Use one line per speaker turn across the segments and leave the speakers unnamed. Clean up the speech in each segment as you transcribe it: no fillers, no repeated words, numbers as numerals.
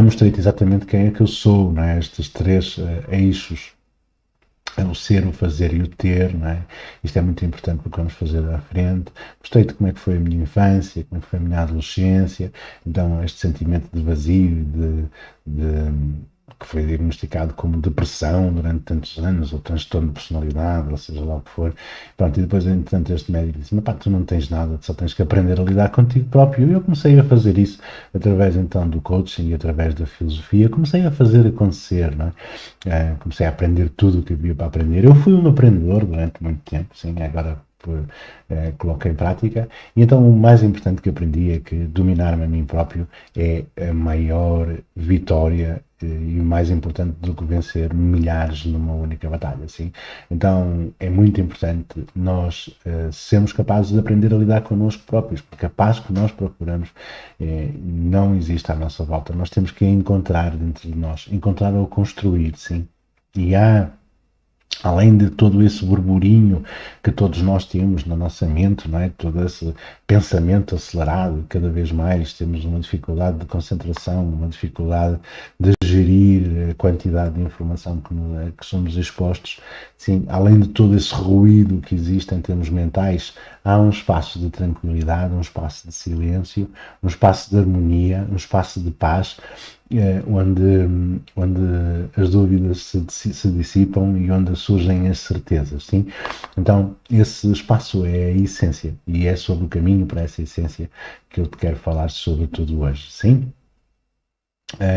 mostrei-te exatamente quem é que eu sou, não é? Estes três eixos, o ser, o fazer e o ter, não é? Isto é muito importante porque vamos fazer à frente. Mostrei-te como é que foi a minha infância, como é que foi a minha adolescência, então este sentimento de vazio, que foi diagnosticado como depressão durante tantos anos, ou transtorno de personalidade, ou seja lá o que for. Pronto, e depois, entretanto, este médico disse, mas pá, tu não tens nada, tu só tens que aprender a lidar contigo próprio. E eu comecei a fazer isso através, então, do coaching e através da filosofia. Comecei a fazer acontecer, não é? Comecei a aprender tudo o que havia para aprender. Eu fui um aprendedor durante muito tempo, sim, agora coloquei em prática. E então o mais importante que aprendi é que dominar-me a mim próprio é a maior vitória e o mais importante do que vencer milhares numa única batalha, sim. Então é muito importante nós sermos capazes de aprender a lidar connosco próprios, porque a paz que nós procuramos não existe à nossa volta. Nós temos que encontrar dentro de nós, encontrar ou construir, sim. E além de todo esse burburinho que todos nós temos na nossa mente, não é? Todo esse pensamento acelerado, cada vez mais temos uma dificuldade de concentração, uma dificuldade de gerir a quantidade de informação que somos expostos. Sim, além de todo esse ruído que existe em termos mentais, há um espaço de tranquilidade, um espaço de silêncio, um espaço de harmonia, um espaço de paz, onde as dúvidas se dissipam e onde surgem as certezas, sim? Então, esse espaço é a essência, e é sobre o caminho para essa essência que eu te quero falar sobre tudo hoje, sim?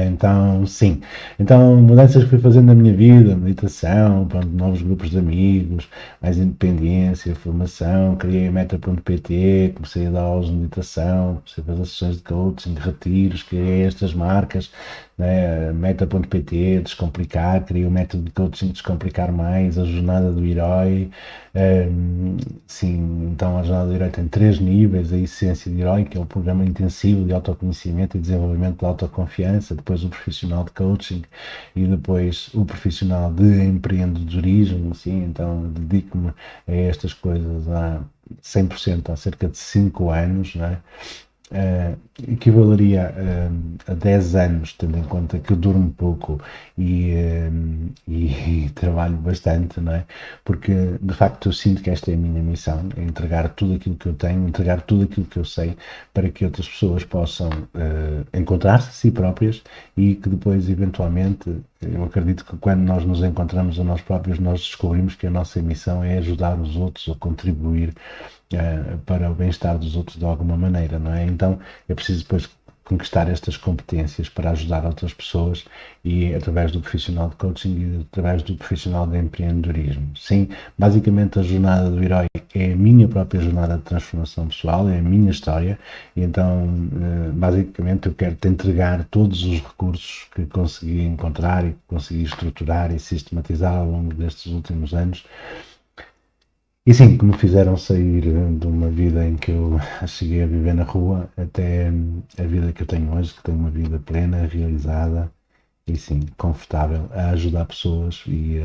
Então, sim. Então, mudanças que fui fazendo na minha vida, meditação, pronto, novos grupos de amigos, mais independência, formação, criei a Meta.pt, comecei a dar aulas de meditação, comecei a fazer sessões de coaching, de retiros, criei estas marcas, né? Meta.pt, Descomplicar, criei o método de coaching Descomplicar Mais, a jornada do herói. Sim, então a jornada do herói tem 3 níveis: a essência de herói, que é o programa intensivo de autoconhecimento e desenvolvimento da autoconfiança, depois o profissional de coaching e depois o profissional de empreendedorismo, assim, então dedico-me a estas coisas há 100% há cerca de 5 anos, não é? Equivaleria a 10 anos, tendo em conta que eu durmo pouco e trabalho bastante, não é? Porque de facto eu sinto que esta é a minha missão, é entregar tudo aquilo que eu tenho, entregar tudo aquilo que eu sei, para que outras pessoas possam encontrar-se a si próprias e que depois, eventualmente, eu acredito que quando nós nos encontramos a nós próprios, nós descobrimos que a nossa missão é ajudar os outros ou contribuir para o bem-estar dos outros de alguma maneira, não é? Então é preciso depois conquistar estas competências para ajudar outras pessoas e através do profissional de coaching e através do profissional de empreendedorismo. Sim, basicamente a jornada do herói é a minha própria jornada de transformação pessoal, é a minha história, e então basicamente eu quero te entregar todos os recursos que consegui encontrar e que consegui estruturar e sistematizar ao longo destes últimos anos. E sim, que me fizeram sair de uma vida em que eu cheguei a viver na rua até a vida que eu tenho hoje, que tenho uma vida plena, realizada e sim, confortável, a ajudar pessoas e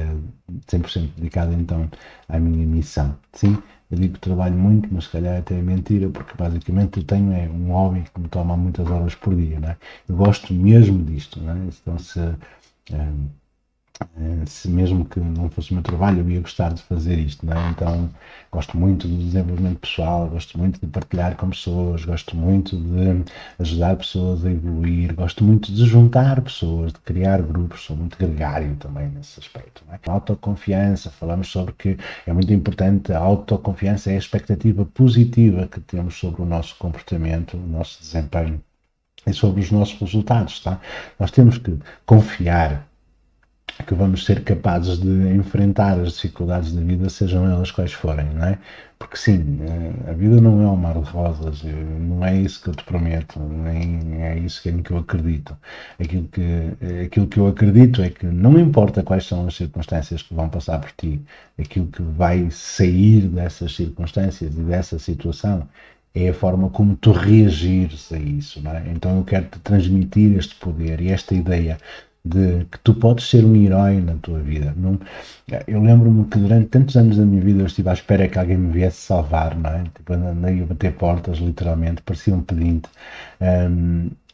100% dedicada então à minha missão. Sim, eu digo que trabalho muito, mas se calhar até é mentira, porque basicamente eu tenho um hobby que me toma muitas horas por dia, não é? Eu gosto mesmo disto, não é? Então se mesmo que não fosse o meu trabalho, eu ia gostar de fazer isto, não é? Então, gosto muito do desenvolvimento pessoal, gosto muito de partilhar com pessoas, gosto muito de ajudar pessoas a evoluir, gosto muito de juntar pessoas, de criar grupos, sou muito gregário também nesse aspecto, não é? Autoconfiança, falamos sobre que é muito importante, a autoconfiança é a expectativa positiva que temos sobre o nosso comportamento, o nosso desempenho e sobre os nossos resultados, tá? Nós temos que confiar que vamos ser capazes de enfrentar as dificuldades da vida, sejam elas quais forem, não é? Porque sim, a vida não é um mar de rosas, não é isso que eu te prometo, nem é isso em que eu acredito. Aquilo que eu acredito é que não importa quais são as circunstâncias que vão passar por ti, aquilo que vai sair dessas circunstâncias e dessa situação é a forma como tu reagires a isso, não é? Então eu quero te transmitir este poder e esta ideia de que tu podes ser um herói na tua vida. Não, eu lembro-me que durante tantos anos da minha vida eu estive à espera que alguém me viesse salvar, não é? Tipo, andei a bater portas, literalmente, parecia um pedinte.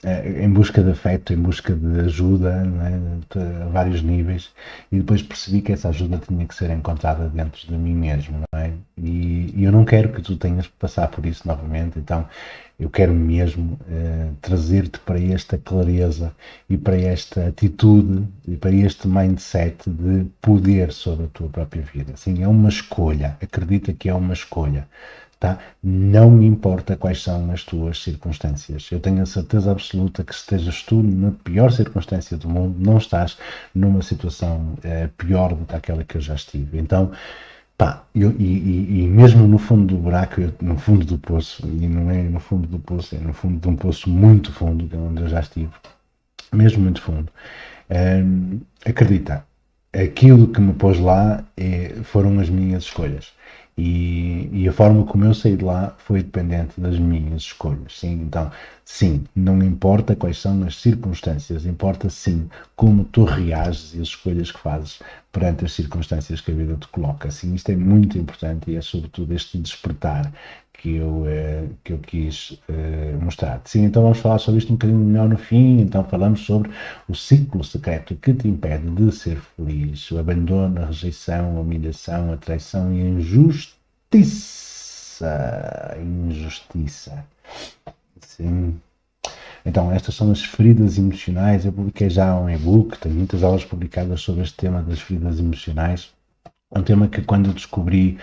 em busca de afeto, em busca de ajuda, não é? A vários níveis, e depois percebi que essa ajuda tinha que ser encontrada dentro de mim mesmo, não é? E eu não quero que tu tenhas que passar por isso novamente, então eu quero mesmo trazer-te para esta clareza e para esta atitude e para este mindset de poder sobre a tua própria vida. Sim, é uma escolha, acredita que é uma escolha. Tá? Não me importa quais são as tuas circunstâncias. Eu tenho a certeza absoluta que estejas tu na pior circunstância do mundo, não estás numa situação pior do que aquela que eu já estive. Então, pá, e mesmo no fundo do buraco, no fundo do poço, e não é no fundo do poço, é no fundo de um poço muito fundo, que é onde eu já estive, mesmo muito fundo, acredita, aquilo que me pôs lá foram as minhas escolhas. E a forma como eu saí de lá foi dependente das minhas escolhas. Sim, então, sim, não importa quais são as circunstâncias, importa sim como tu reages e as escolhas que fazes perante as circunstâncias que a vida te coloca. Sim, isto é muito importante e é sobretudo este despertar que eu quis mostrar. Sim, então vamos falar sobre isto um bocadinho melhor no fim. Então falamos sobre o ciclo secreto que te impede de ser feliz, o abandono, a rejeição, a humilhação, a traição e a injustiça. Injustiça. Sim. Então, estas são as feridas emocionais. Eu publiquei já um e-book, tenho muitas aulas publicadas sobre este tema das feridas emocionais. É um tema que, quando eu descobri,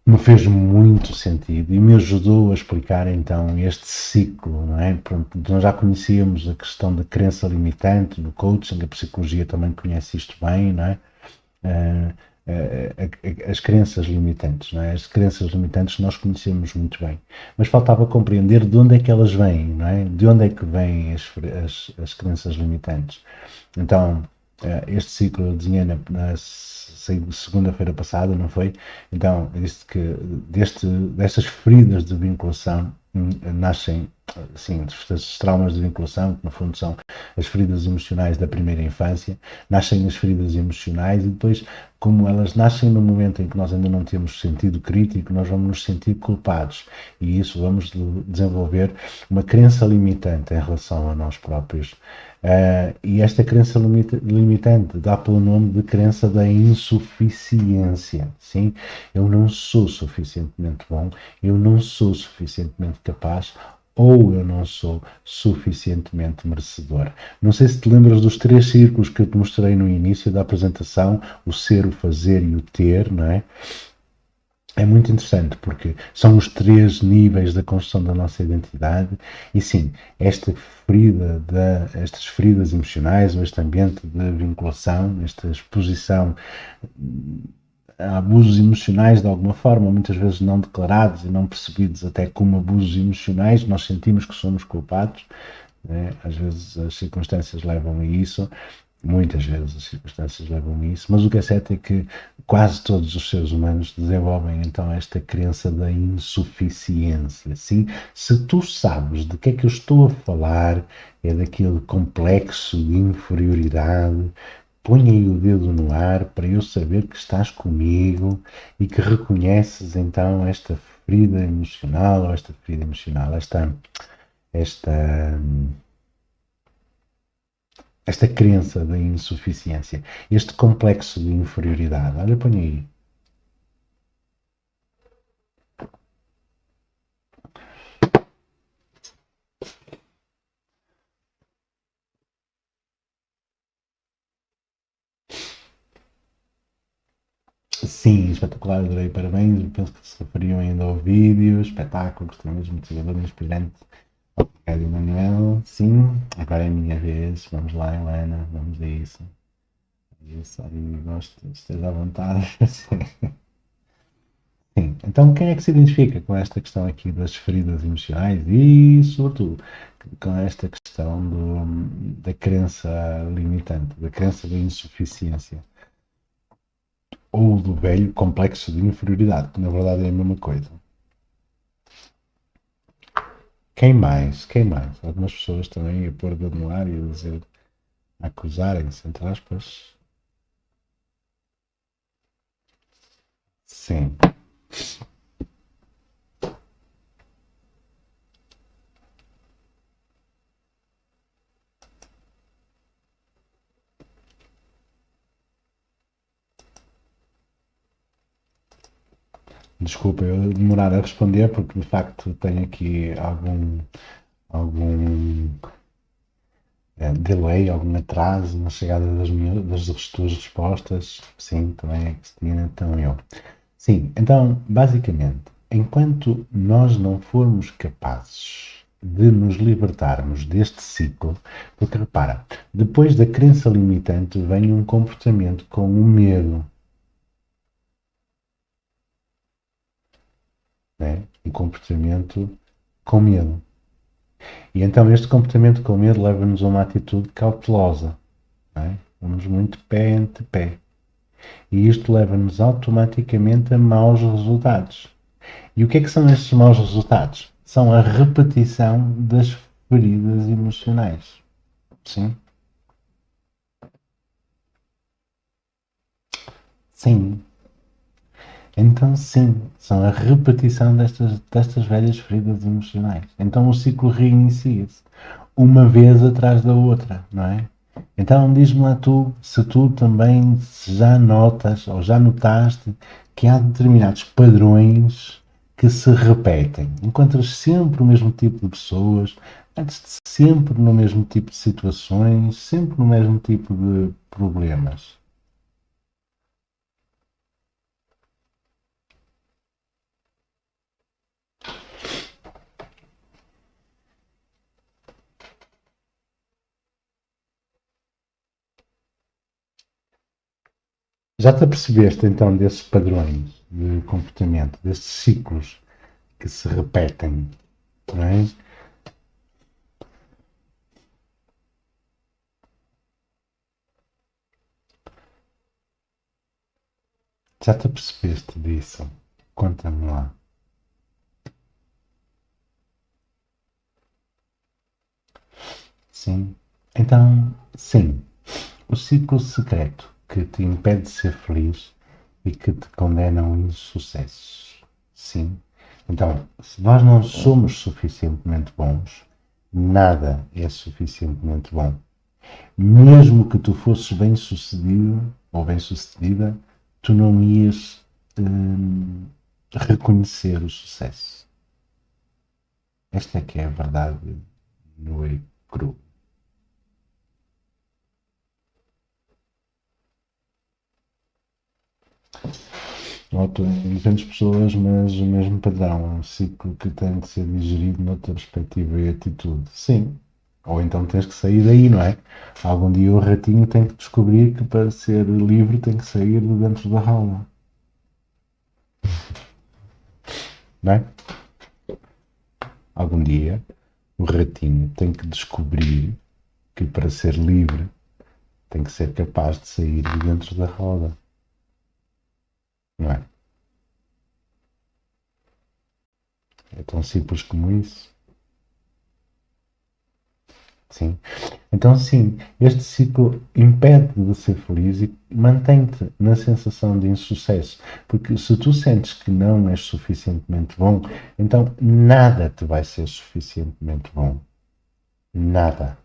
me fez muito sentido e me ajudou a explicar então este ciclo, não é? Pronto, nós já conhecíamos a questão da crença limitante no coaching, a psicologia também conhece isto bem, não é? As crenças limitantes, não é? As crenças limitantes nós conhecemos muito bem, mas faltava compreender de onde é que elas vêm, não é? De onde é que vêm as crenças limitantes. Então, este ciclo eu desenhei na segunda-feira passada, não foi? Então, eu disse que destas feridas de vinculação nascem, sim, destes traumas de vinculação, que no fundo são as feridas emocionais da primeira infância, nascem as feridas emocionais e depois, como elas nascem no momento em que nós ainda não temos sentido crítico, nós vamos nos sentir culpados e isso vamos desenvolver uma crença limitante em relação a nós próprios. E esta crença limitante dá pelo nome de crença da insuficiência. Sim, eu não sou suficientemente bom, eu não sou suficientemente capaz ou eu não sou suficientemente merecedor. Não sei se te lembras dos 3 círculos que eu te mostrei no início da apresentação, o ser, o fazer e o ter, não é? É muito interessante porque são os 3 níveis da construção da nossa identidade e sim, estas feridas emocionais ou este ambiente de vinculação, esta exposição a abusos emocionais de alguma forma, muitas vezes não declarados e não percebidos até como abusos emocionais, nós sentimos que somos culpados, né? Às vezes as circunstâncias levam a isso, muitas vezes as circunstâncias levam a isso, mas o que é certo é que quase todos os seres humanos desenvolvem então esta crença da insuficiência. Sim, se tu sabes de que é que eu estou a falar, é daquele complexo de inferioridade. Põe aí o dedo no ar para eu saber que estás comigo e que reconheces então esta ferida emocional ou esta ferida emocional, esta, esta crença da insuficiência, este complexo de inferioridade. Olha, põe aí. Sim, espetacular, adorei, parabéns. Penso que se referiam ainda ao vídeo, espetáculo, gostei mesmo, motivador, inspirante. Obrigado, Emanuel. Sim, agora é a minha vez. Vamos lá, Helena, vamos a isso. Isso aí, gosto, esteja à vontade. Sim, então quem é que se identifica com esta questão aqui das feridas emocionais e, sobretudo, com esta questão da crença limitante, da crença da insuficiência ou do velho complexo de inferioridade, que na verdade é a mesma coisa. Quem mais? Quem mais? Algumas pessoas também a pôr o dedo no ar e a dizer, a acusarem-se, entre aspas. Sim. Desculpa eu demorar a responder, porque de facto tenho aqui algum delay, algum atraso na chegada das tuas respostas. Sim, também é Cristina, então eu. Sim, então, basicamente, enquanto nós não formos capazes de nos libertarmos deste ciclo, porque repara, depois da crença limitante vem um comportamento com o medo, né? Um comportamento com medo. E então este comportamento com medo leva-nos a uma atitude cautelosa, né? Vamos muito pé ante pé. E isto leva-nos automaticamente a maus resultados. E o que é que são estes maus resultados? São a repetição das feridas emocionais. Sim? Sim. Então, sim, são a repetição destas velhas feridas emocionais. Então, o ciclo reinicia-se uma vez atrás da outra, não é? Então, diz-me lá tu, se tu também já notas ou já notaste que há determinados padrões que se repetem. Encontras sempre o mesmo tipo de pessoas, metes-te sempre no mesmo tipo de situações, sempre no mesmo tipo de problemas. Já te apercebeste então desses padrões de comportamento, desses ciclos que se repetem, não é? Já te apercebeste disso? Conta-me lá. Sim. Então, sim, o ciclo secreto que te impede de ser feliz e que te condena a um insucesso. Sim. Então, se nós não somos suficientemente bons, nada é suficientemente bom. Mesmo que tu fosses bem sucedido ou bem sucedida, tu não ias reconhecer o sucesso. Esta é que é a verdade no e cru. Noto em diferentes pessoas, mas o mesmo padrão, um ciclo que tem de ser digerido noutra perspectiva e atitude. Sim. Ou então tens que sair daí, não é? Algum dia o ratinho tem que descobrir que para ser livre tem que sair de dentro da jaula, não é? Algum dia o ratinho tem que descobrir que para ser livre tem que ser capaz de sair de dentro da roda, não é? É tão simples como isso. Sim. Então, sim, este ciclo impede de ser feliz e mantém-te na sensação de insucesso. Porque se tu sentes que não és suficientemente bom, então nada te vai ser suficientemente bom. Nada.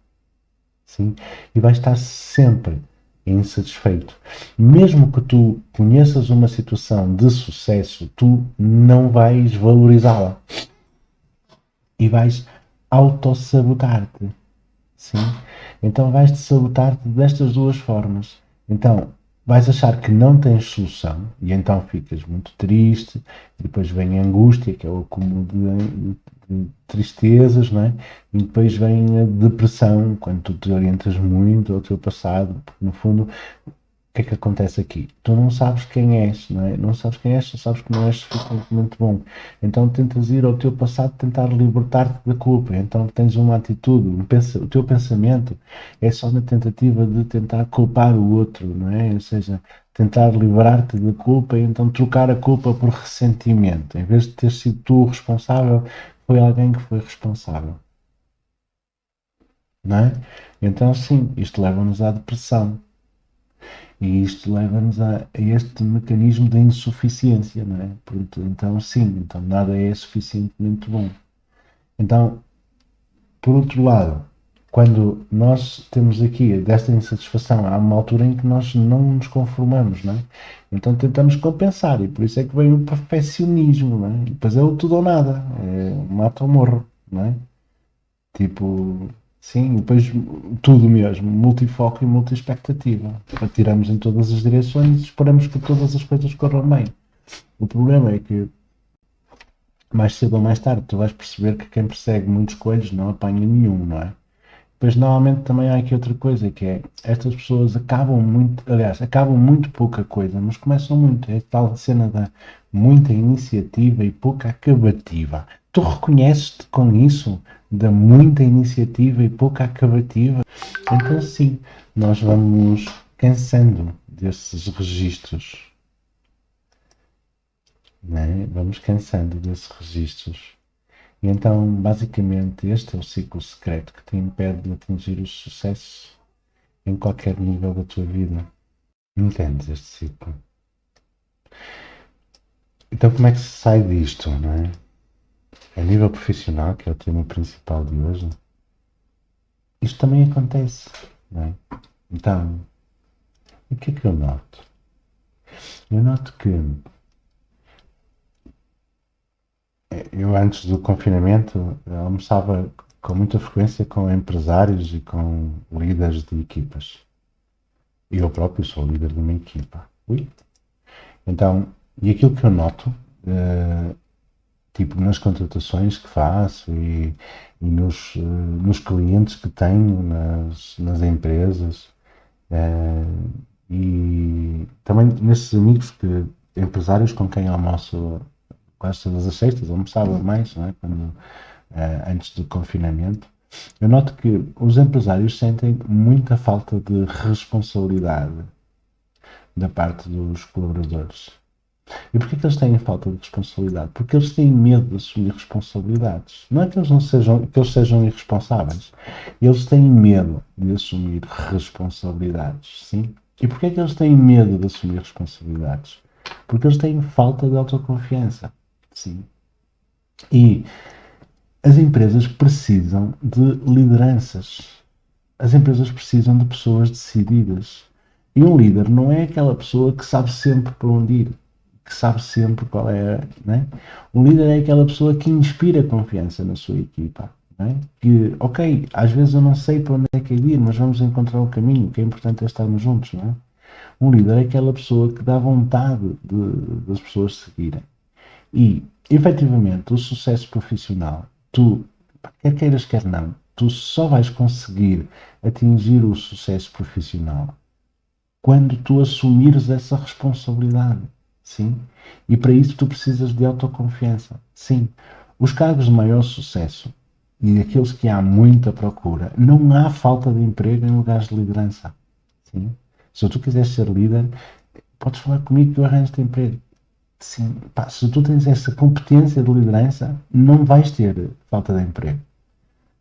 Sim? E vais estar sempre insatisfeito. Mesmo que tu conheças uma situação de sucesso, tu não vais valorizá-la. E vais autossabotar-te. Sim? Então vais-te sabotar destas duas formas. Então vais achar que não tens solução e então ficas muito triste, e depois vem a angústia, que é o acúmulo de tristezas, não é? E depois vem a depressão, quando tu te orientas muito ao teu passado, porque no fundo que é que acontece aqui? Tu não sabes quem és, não é? Não sabes quem és, só sabes que não és suficientemente bom. Então tentas ir ao teu passado tentar libertar-te da culpa. Então tens uma atitude, o teu pensamento é só na tentativa de tentar culpar o outro, não é? Ou seja, tentar liberar-te da culpa e então trocar a culpa por ressentimento. Em vez de ter sido tu o responsável, foi alguém que foi responsável, não é? Então sim, isto leva-nos à depressão. E isto leva-nos a este mecanismo da insuficiência, não é? Pronto, então, sim, então nada é suficientemente bom. Então, por outro lado, quando nós temos aqui desta insatisfação, há uma altura em que nós não nos conformamos, não é? Então tentamos compensar, e por isso é que vem o perfeccionismo, não é? E depois é o tudo ou nada, é mata ou morro, não é? Tipo, sim, depois tudo mesmo, multifoco e multi-expectativa. Atiramos em todas as direções e esperamos que todas as coisas corram bem. O problema é que mais cedo ou mais tarde tu vais perceber que quem persegue muitos coelhos não apanha nenhum, não é? Pois normalmente também há aqui outra coisa, que é, estas pessoas acabam muito, aliás, acabam muito pouca coisa, mas começam muito. É tal cena da muita iniciativa e pouca acabativa. Tu reconheces-te com isso, da muita iniciativa e pouca acabativa? Então sim, nós vamos cansando desses registros, né? Vamos cansando desses registros. E então, basicamente, este é o ciclo secreto que te impede de atingir o sucesso em qualquer nível da tua vida. Entendes este ciclo? Então, como é que se sai disto, não é? A nível profissional, que é o tema principal de hoje, isto também acontece, não é? Então, o que é que eu noto? Eu noto que eu, antes do confinamento, almoçava com muita frequência com empresários e com líderes de equipas. Eu próprio sou líder de uma equipa. Ui. Então, e aquilo que eu noto, tipo nas contratações que faço e nos clientes que tenho, nas empresas, e também nesses amigos empresários com quem almoço quase todas as sextas, almoçava mais, não é? Antes do confinamento, eu noto que os empresários sentem muita falta de responsabilidade da parte dos colaboradores. E porquê que eles têm falta de responsabilidade? Porque eles têm medo de assumir responsabilidades. Não é que eles sejam irresponsáveis. Eles têm medo de assumir responsabilidades, sim? E porquê que eles têm medo de assumir responsabilidades? Porque eles têm falta de autoconfiança, sim? E as empresas precisam de lideranças. As empresas precisam de pessoas decididas. E um líder não é aquela pessoa que sabe sempre para onde ir, que sabe sempre qual é, né? Um líder é aquela pessoa que inspira confiança na sua equipa, né? Que, ok, às vezes eu não sei para onde é que é de ir, mas vamos encontrar o caminho, o que é importante é estarmos juntos, não é? Um líder é aquela pessoa que dá vontade das pessoas seguirem. E, efetivamente, o sucesso profissional, tu, quer queiras, quer não, tu só vais conseguir atingir o sucesso profissional quando tu assumires essa responsabilidade, sim? E para isso tu precisas de autoconfiança, sim. Os cargos de maior sucesso e aqueles que há muita procura, não há falta de emprego em lugares de liderança, sim? Se tu quiseres ser líder, podes falar comigo que eu arranjo-te emprego. Sim, pá, se tu tens essa competência de liderança, não vais ter falta de emprego.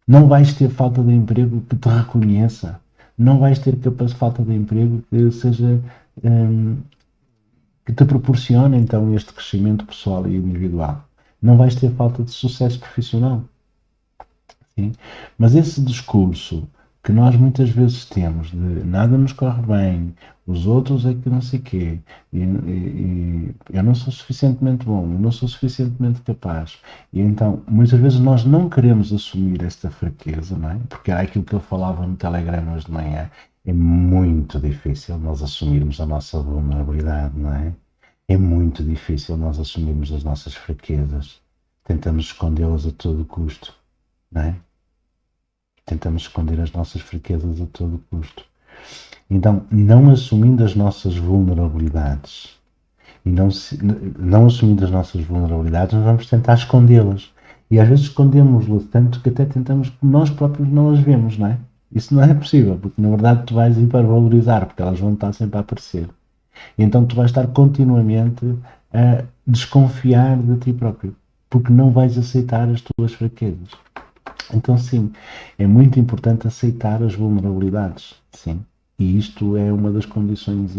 Não vais ter falta de emprego que te reconheça. Não vais ter falta de emprego que seja que te proporcione então este crescimento pessoal e individual. Não vais ter falta de sucesso profissional. Sim? Mas esse discurso que nós muitas vezes temos de nada nos corre bem, os outros é que não sei quê, e eu não sou suficientemente bom, eu não sou suficientemente capaz, e então muitas vezes nós não queremos assumir esta fraqueza, não é? Porque era aquilo que eu falava no Telegram hoje de manhã, é muito difícil nós assumirmos a nossa vulnerabilidade, não é? É muito difícil nós assumirmos as nossas fraquezas, tentamos escondê-las a todo custo, não é? Tentamos esconder as nossas fraquezas a todo custo. Então, não assumindo as nossas vulnerabilidades e não assumindo as nossas vulnerabilidades, nós vamos tentar escondê-las. E às vezes escondemos-las tanto que até tentamos que nós próprios não as vemos, não é? Isso não é possível, porque na verdade tu vais hipervalorizar, porque elas vão estar sempre a aparecer. E então tu vais estar continuamente a desconfiar de ti próprio, porque não vais aceitar as tuas fraquezas. Então, sim, é muito importante aceitar as vulnerabilidades, sim. E isto é uma das condições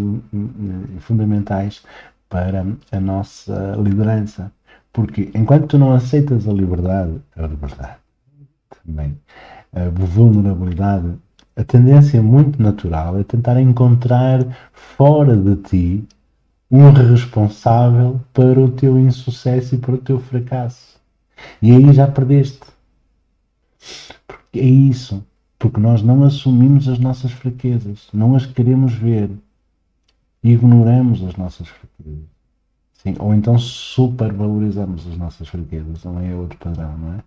fundamentais para a nossa liderança. Porque enquanto tu não aceitas a liberdade também, a vulnerabilidade, a tendência muito natural é tentar encontrar fora de ti um responsável para o teu insucesso e para o teu fracasso. E aí já perdeste. Porque é isso. Porque nós não assumimos as nossas fraquezas, não as queremos ver, ignoramos as nossas fraquezas. Sim, ou então supervalorizamos as nossas fraquezas, também é outro padrão, não é?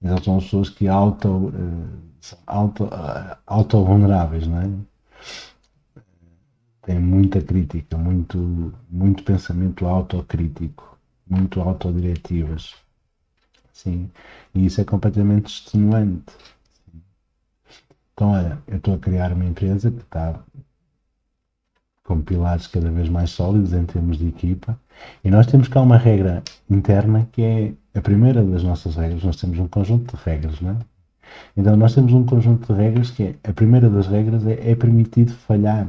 Eles são pessoas que são auto-vulneráveis, não é? Têm muita crítica, muito pensamento autocrítico, muito autodiretivas. Sim, e isso é completamente extenuante. Então, olha, eu estou a criar uma empresa que está com pilares cada vez mais sólidos em termos de equipa, e nós temos cá uma regra interna que é a primeira das nossas regras. Nós temos um conjunto de regras, não é? Então nós temos um conjunto de regras que é, a primeira das regras é permitido falhar.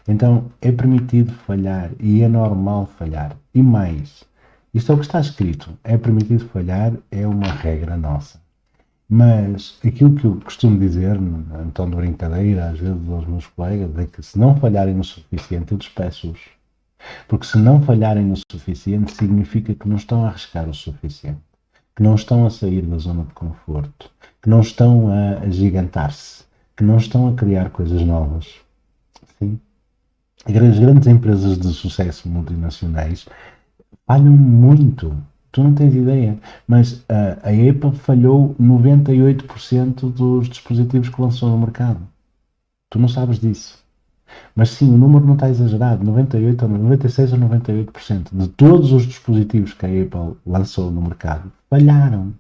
Então é permitido falhar e é normal falhar. E mais, isto é o que está escrito, é permitido falhar, é uma regra nossa. Mas aquilo que eu costumo dizer, em tom de brincadeira, às vezes aos meus colegas, é que se não falharem o suficiente, eu despeço-os. Porque se não falharem o suficiente, significa que não estão a arriscar o suficiente, que não estão a sair da zona de conforto, que não estão a agigantar-se, que não estão a criar coisas novas. Sim? As grandes empresas de sucesso multinacionais falham muito. Tu não tens ideia, mas a Apple falhou 98% dos dispositivos que lançou no mercado. Tu não sabes disso. Mas sim, o número não está exagerado, 98, 96 ou 98% de todos os dispositivos que a Apple lançou no mercado falharam.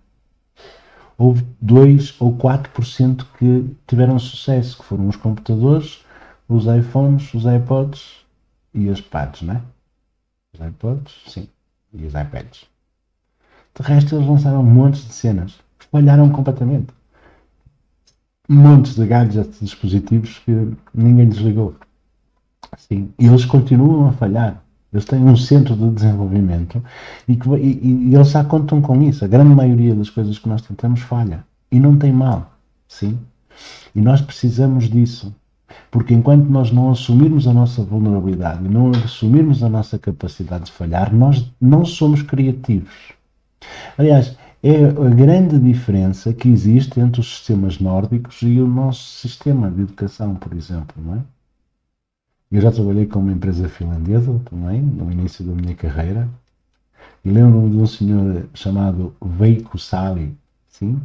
Houve 2 ou 4% que tiveram sucesso, que foram os computadores, os iPhones, os iPods e as pads, não é? Os iPods, sim, e os iPads. De resto, eles lançaram montes de cenas, falharam completamente. Montes de gadgets, de dispositivos que ninguém desligou. Sim, e eles continuam a falhar. Eles têm um centro de desenvolvimento e eles já contam com isso. A grande maioria das coisas que nós tentamos falha. E não tem mal. Sim? E nós precisamos disso. Porque enquanto nós não assumirmos a nossa vulnerabilidade e não assumirmos a nossa capacidade de falhar, nós não somos criativos. Aliás, é a grande diferença que existe entre os sistemas nórdicos e o nosso sistema de educação, por exemplo, não é? Eu já trabalhei com uma empresa finlandesa também, no início da minha carreira, e lembro-me de um senhor chamado Veikko Sali, sim?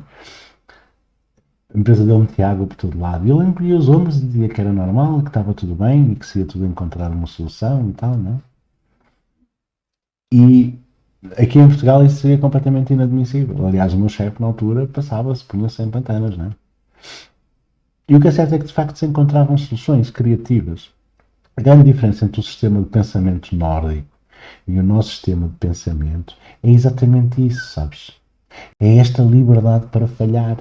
A empresa deu-me Tiago por todo lado. E ele encolhia os ombros e dizia que era normal, que estava tudo bem e que se ia tudo encontrar uma solução e tal, não é? E aqui em Portugal isso seria completamente inadmissível. Aliás, o meu chefe na altura passava-se, punha-se em pantanas, não é? E o que é certo é que de facto se encontravam soluções criativas. A grande diferença entre o sistema de pensamento nórdico e o nosso sistema de pensamento é exatamente isso, sabes? É esta liberdade para falhar.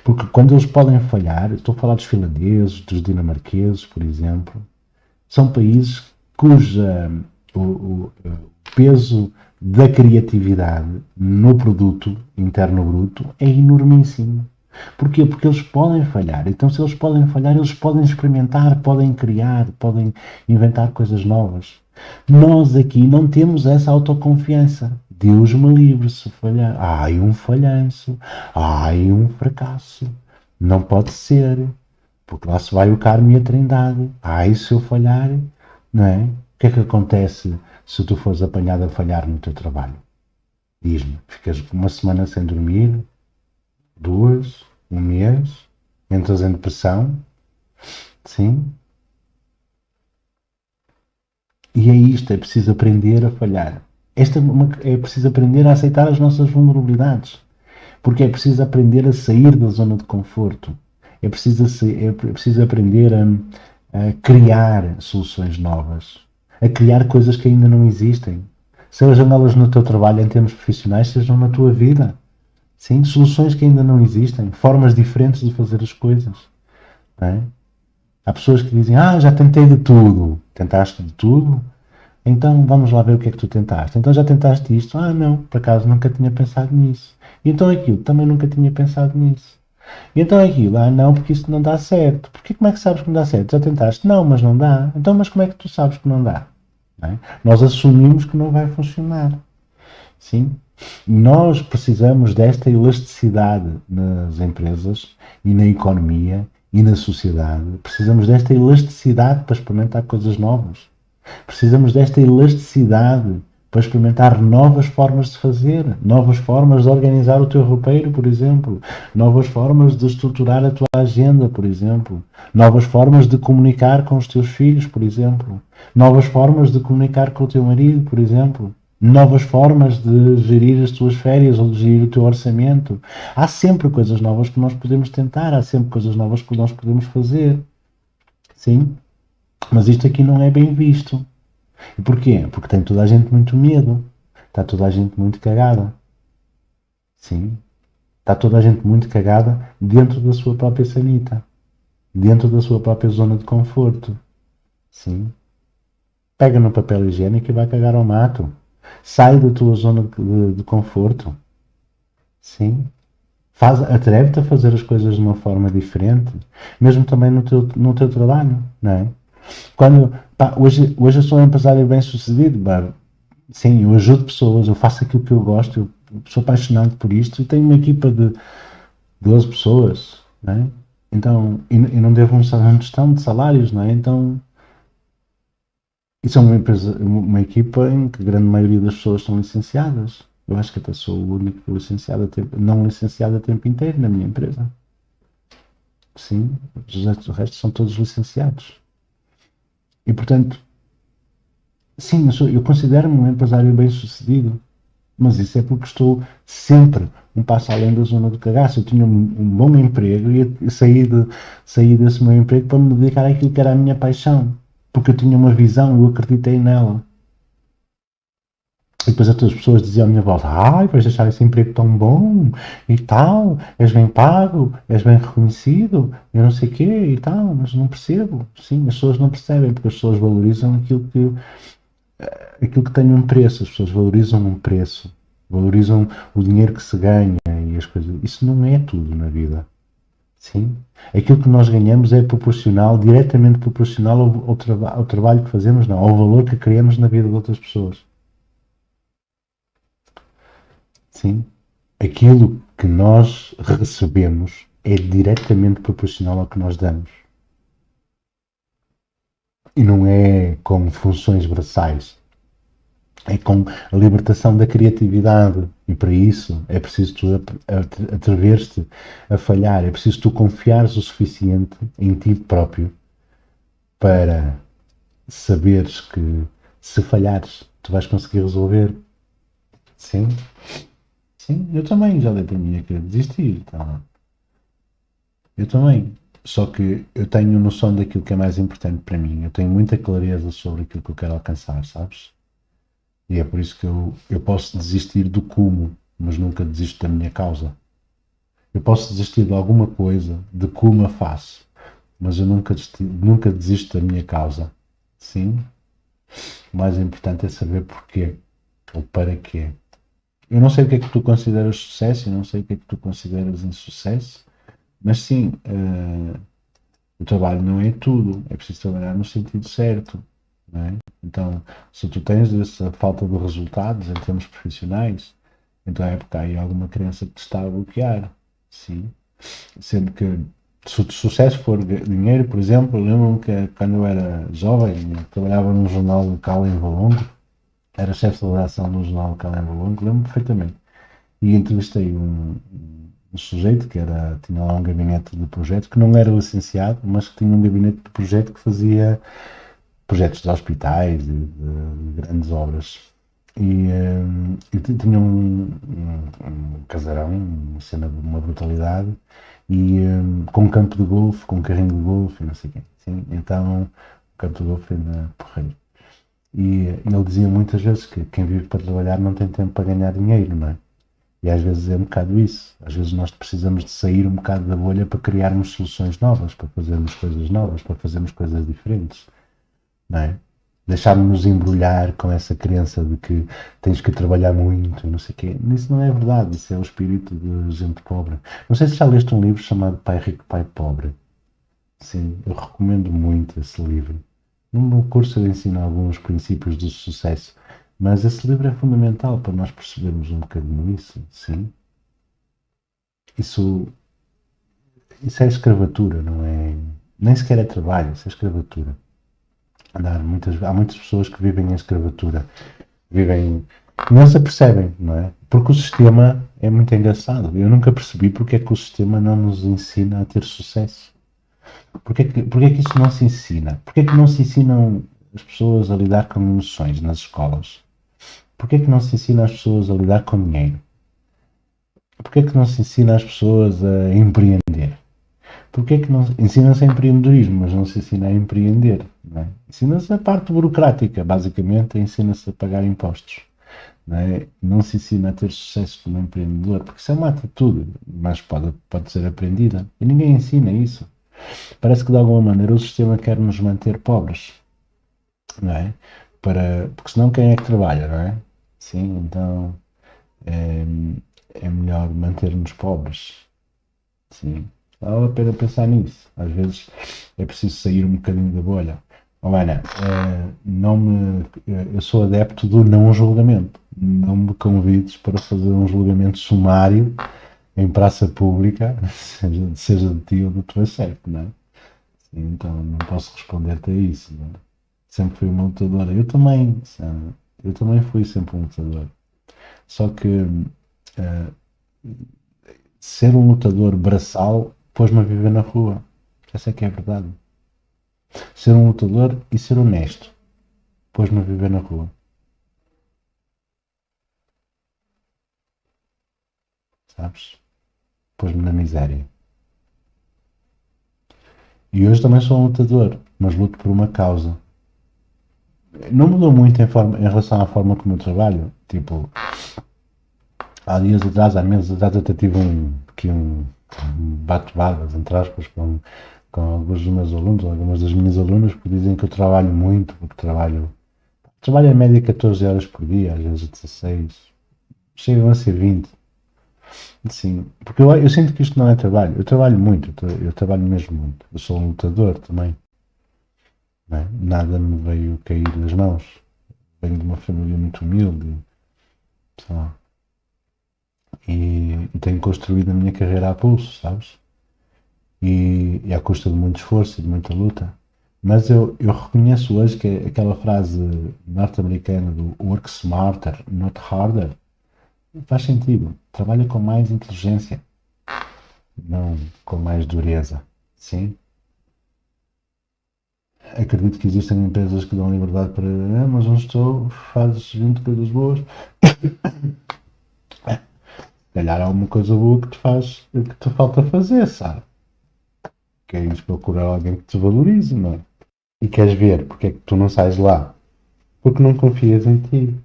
Porque quando eles podem falhar, estou a falar dos finlandeses, dos dinamarqueses, por exemplo, são países cuja o peso da criatividade no produto interno bruto é enormíssimo. Porquê? Porque eles podem falhar. Então, se eles podem falhar, eles podem experimentar, podem criar, podem inventar coisas novas. Nós aqui não temos essa autoconfiança. Deus me livre se falhar. Ai, um falhanço. Ai, um fracasso. Não pode ser. Porque lá se vai o Carmo e a Trindade. Ai, se eu falhar, não é? O que é que acontece se tu fores apanhado a falhar no teu trabalho? Diz-me, ficas uma semana sem dormir, 2, um mês, entras em depressão, sim? E é isto, é preciso aprender a falhar. É preciso aprender a aceitar as nossas vulnerabilidades, porque é preciso aprender a sair da zona de conforto, é preciso aprender a criar soluções novas, a criar coisas que ainda não existem. Sejam elas no teu trabalho em termos profissionais, sejam na tua vida. Sim, soluções que ainda não existem, formas diferentes de fazer as coisas. Não é? Há pessoas que dizem, já tentei de tudo. Tentaste de tudo? Então vamos lá ver o que é que tu tentaste. Então já tentaste isto? Ah, não, por acaso nunca tinha pensado nisso. E então aquilo, também nunca tinha pensado nisso. E então aquilo, ah não, porque isso não dá certo. Porque como é que sabes que não dá certo? Já tentaste? Não, mas não dá. Então, mas como é que tu sabes que não dá? Não é? Nós assumimos que não vai funcionar. Sim? Nós precisamos desta elasticidade nas empresas e na economia e na sociedade. Precisamos desta elasticidade para experimentar coisas novas. Precisamos desta elasticidade para experimentar novas formas de fazer, novas formas de organizar o teu roupeiro, por exemplo, novas formas de estruturar a tua agenda, por exemplo, novas formas de comunicar com os teus filhos, por exemplo, novas formas de comunicar com o teu marido, por exemplo, novas formas de gerir as tuas férias ou de gerir o teu orçamento. Há sempre coisas novas que nós podemos tentar, há sempre coisas novas que nós podemos fazer. Sim, mas isto aqui não é bem visto. E porquê? Porque tem toda a gente muito medo. Está toda a gente muito cagada. Sim. Está toda a gente muito cagada dentro da sua própria sanita. Dentro da sua própria zona de conforto. Sim. Pega no papel higiênico e vai cagar ao mato. Sai da tua zona de conforto. Sim. Atreve-te a fazer as coisas de uma forma diferente. Mesmo também no teu trabalho. Não é? Hoje eu sou um empresário bem sucedido. Sim, eu ajudo pessoas, eu faço aquilo que eu gosto, eu sou apaixonado por isto e tenho uma equipa de 12 pessoas, não é? Então, e não devo uma gestão de salários, não é? Então, isso é uma equipa em que a grande maioria das pessoas são licenciadas. Eu acho que até sou o único licenciado não licenciado a tempo inteiro na minha empresa. Sim, o resto são todos licenciados. E, portanto, sim, eu considero-me um empresário bem sucedido, mas isso é porque estou sempre um passo além da zona do cagaço. Eu tinha um bom emprego e saí desse meu emprego para me dedicar àquilo que era a minha paixão, porque eu tinha uma visão, eu acreditei nela. E depois outras pessoas diziam à minha volta: ai, vais deixar esse emprego tão bom e tal, és bem pago, és bem reconhecido, eu não sei o quê e tal, mas não percebo. Sim, as pessoas não percebem, porque as pessoas valorizam aquilo que tem um preço, as pessoas valorizam um preço, valorizam o dinheiro que se ganha e as coisas. Isso não é tudo na vida. Sim? Aquilo que nós ganhamos é proporcional, diretamente proporcional ao trabalho que fazemos, não, ao valor que criamos na vida de outras pessoas. Sim? Aquilo que nós recebemos é diretamente proporcional ao que nós damos. E não é com funções braçais. É com a libertação da criatividade. E para isso é preciso tu atrever-te a falhar. É preciso tu confiares o suficiente em ti próprio para saberes que se falhares, tu vais conseguir resolver. Sim? Sim, eu também já dei para mim a querer desistir. Então, eu também. Só que eu tenho noção daquilo que é mais importante para mim. Eu tenho muita clareza sobre aquilo que eu quero alcançar, sabes? E é por isso que eu posso desistir do como, mas nunca desisto da minha causa. Eu posso desistir de alguma coisa, de como a faço, mas eu nunca desisto da minha causa. Sim? O mais importante é saber porquê ou para quê. Eu não sei o que é que tu consideras sucesso, eu não sei o que é que tu consideras insucesso, mas sim, o trabalho não é tudo, é preciso trabalhar no sentido certo. Não é? Então, se tu tens essa falta de resultados em termos profissionais, então é porque há aí alguma crença que te está a bloquear. Sim. Sendo que se o sucesso for dinheiro, por exemplo, lembro-me que quando eu era jovem, trabalhava num jornal local em Valongo, era chefe de redação num jornal local em Valongo, lembro-me perfeitamente. E entrevistei um sujeito que tinha lá um gabinete de projeto, que não era licenciado, mas que tinha um gabinete de projeto que fazia projetos de hospitais e de grandes obras. E tinha um casarão, uma cena de uma brutalidade, e com um campo de golfe, com um carrinho de golfe, não sei o quê. Sim? Então, o campo de golfe é na Porreiro. E ele dizia muitas vezes que quem vive para trabalhar não tem tempo para ganhar dinheiro, não é? E às vezes é um bocado isso. Às vezes nós precisamos de sair um bocado da bolha para criarmos soluções novas, para fazermos coisas novas, para fazermos coisas diferentes, não é? Deixámos-nos embrulhar com essa crença de que tens que trabalhar muito, não sei o quê. Isso não é verdade, isso é o espírito de gente pobre. Não sei se já leste um livro chamado Pai Rico, Pai Pobre. Sim, eu recomendo muito esse livro. No meu curso eu ensino alguns princípios do sucesso, mas esse livro é fundamental para nós percebermos um bocadinho isso, sim. Isso, isso é escravatura, não é? Nem sequer é trabalho, isso é escravatura. Há muitas pessoas que vivem em escravatura, vivem, não se apercebem, não é? Porque o sistema é muito engraçado. Eu nunca percebi porque é que o sistema não nos ensina a ter sucesso. Porque é que isso não se ensina? Porque é que não se ensinam as pessoas a lidar com emoções nas escolas? Porque é que não se ensina as pessoas a lidar com dinheiro? Porque é que não se ensina as pessoas a empreender? Porque é que não ensina-se a empreendedorismo, mas não se ensina a empreender? Não é? Ensina-se a parte burocrática, basicamente, ensina-se a pagar impostos. Não se ensina a ter sucesso como empreendedor, porque isso é uma atitude, mas pode ser aprendida. E ninguém ensina isso. Parece que de alguma maneira o sistema quer nos manter pobres, não é? Porque senão quem é que trabalha, não é? Sim, então é, é melhor manter-nos pobres. Sim, vale a pena pensar nisso. Às vezes é preciso sair um bocadinho da bolha. Oh, Ana, eu sou adepto do não julgamento. Não me convides para fazer um julgamento sumário em praça pública, seja de ti ou do teu chefe, não é? Então não posso responder-te a isso. Não é? Sempre fui uma lutadora. Eu também fui sempre um lutador. Só que uh, ser um lutador braçal pôs-me a viver na rua. Essa é que é a verdade. Ser um lutador e ser honesto pôs-me a viver na rua. Sabes? Pôs-me na miséria. E hoje também sou um lutador, mas luto por uma causa. Não mudou muito em relação à forma como eu trabalho. Tipo, há meses atrás, até tive um bate-barbas, entre aspas, com alguns dos meus alunos, algumas das minhas alunas, porque dizem que eu trabalho muito, porque trabalho em média 14 horas por dia, às vezes 16, chegam a ser 20. Sim, porque eu sinto que isto não é trabalho, eu trabalho muito, eu trabalho mesmo muito, eu sou um lutador também, não é? Nada me veio cair das mãos, venho de uma família muito humilde, sei lá, e tenho construído a minha carreira a pulso, sabes? E à custa de muito esforço e de muita luta. Mas eu reconheço hoje que aquela frase norte-americana do work smarter, not harder, faz sentido. Trabalha com mais inteligência, não com mais dureza. Sim? Acredito que existem empresas que dão liberdade para, mas onde estou, fazes 20 coisas boas. Se calhar há uma coisa boa que te falta fazer, sabe? Queres procurar alguém que te valorize, não é? E queres ver porque é que tu não sais lá? Porque não confias em ti.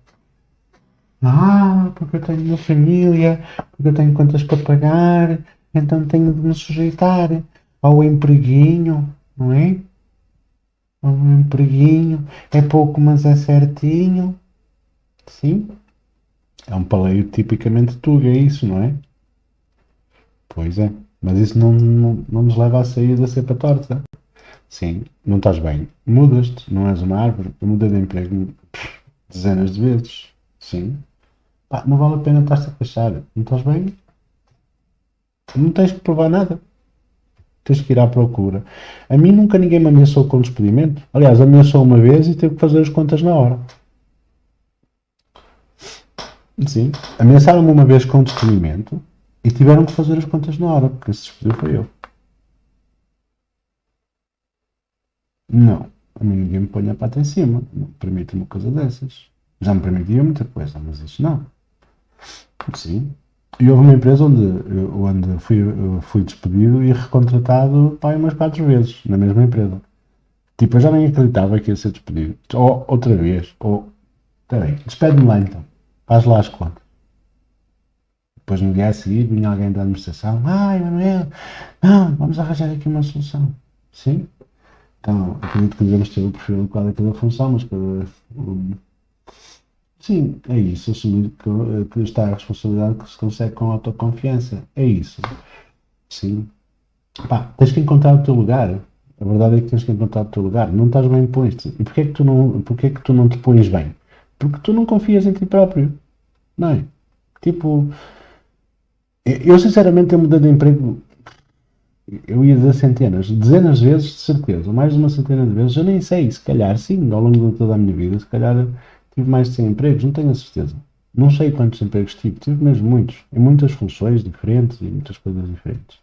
Porque eu tenho uma família, porque eu tenho contas para pagar, então tenho de me sujeitar ao empreguinho, não é? Ao empreguinho, é pouco, mas é certinho. Sim, é um paleio tipicamente tuga, é isso, não é? Pois é, mas isso não nos leva a sair da cepa torta. Sim, não estás bem. Mudas-te, não és uma árvore. Eu mudei de emprego dezenas de vezes. Sim. Pá, não vale a pena estar-se a queixar. Não estás bem? Não tens que provar nada. Tens que ir à procura. A mim nunca ninguém me ameaçou com despedimento. Aliás, ameaçou uma vez e teve que fazer as contas na hora. Sim. Ameaçaram-me uma vez com despedimento e tiveram que fazer as contas na hora, porque se despediu foi eu. Não. A mim ninguém me põe a pata em cima. Não permite uma coisa dessas. Já me permitia muita coisa, mas isso não. Sim. E houve uma empresa onde fui despedido e recontratado pá, umas 4 vezes, na mesma empresa. Tipo, eu já nem acreditava que ia ser despedido. Ou outra vez. Ou, peraí, despede-me lá então. Faz lá as contas. Depois no dia a seguir vinha alguém da administração. Ai, Manuel, não, vamos arranjar aqui uma solução. Sim. Então, acredito que devemos ter o perfil adequado a cada função, mas sim, é isso. Assumir que está a responsabilidade que se consegue com autoconfiança. É isso. Sim. Pá, tens que encontrar o teu lugar. A verdade é que tens que encontrar o teu lugar. Não estás bem posto. E porquê é que tu não te pões bem? Porque tu não confias em ti próprio. Não é? Tipo, eu sinceramente eu mudei de emprego, eu ia dizer centenas, dezenas de vezes, de certeza, mais de uma centena de vezes, eu nem sei, se calhar sim, ao longo de toda a minha vida, se calhar tive mais de 100 empregos, não tenho a certeza. Não sei quantos empregos tive mesmo muitos, em muitas funções diferentes e muitas coisas diferentes.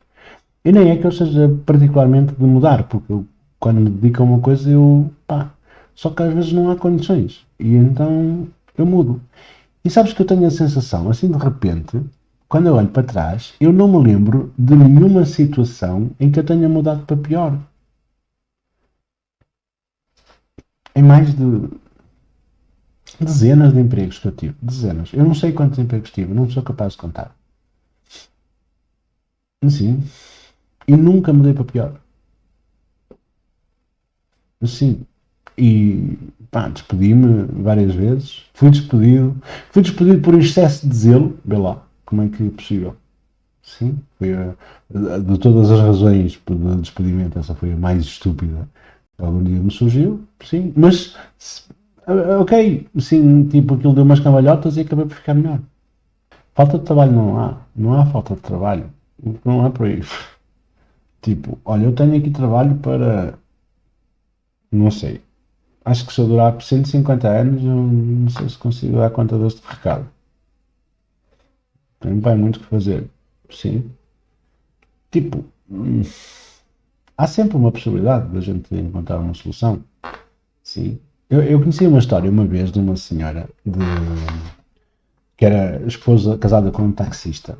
E nem é que eu seja particularmente de mudar, porque eu, quando me dedico a uma coisa, eu, pá, só que às vezes não há condições, e então eu mudo. E sabes que eu tenho a sensação, assim de repente, quando eu olho para trás, eu não me lembro de nenhuma situação em que eu tenha mudado para pior. Em mais de dezenas de empregos que eu tive. Dezenas. Eu não sei quantos empregos tive, não sou capaz de contar. Sim. E nunca mudei para pior. Sim. E pá, despedi-me várias vezes. Fui despedido. Fui despedido por excesso de zelo. Vê lá, como é que é possível? Sim, foi de todas as razões de despedimento, essa foi a mais estúpida que algum dia me surgiu, sim, mas ok, sim, tipo aquilo deu umas cambalhotas e acabei por ficar melhor. Falta de trabalho não há falta de trabalho, não há por aí. Tipo, olha, eu tenho aqui trabalho para, não sei, acho que se eu durar por 150 anos, eu não sei se consigo dar conta deste recado. Tenho bem muito o que fazer, sim. Tipo, há sempre uma possibilidade da gente encontrar uma solução. Sim. Eu conheci uma história uma vez de uma senhora que era esposa casada com um taxista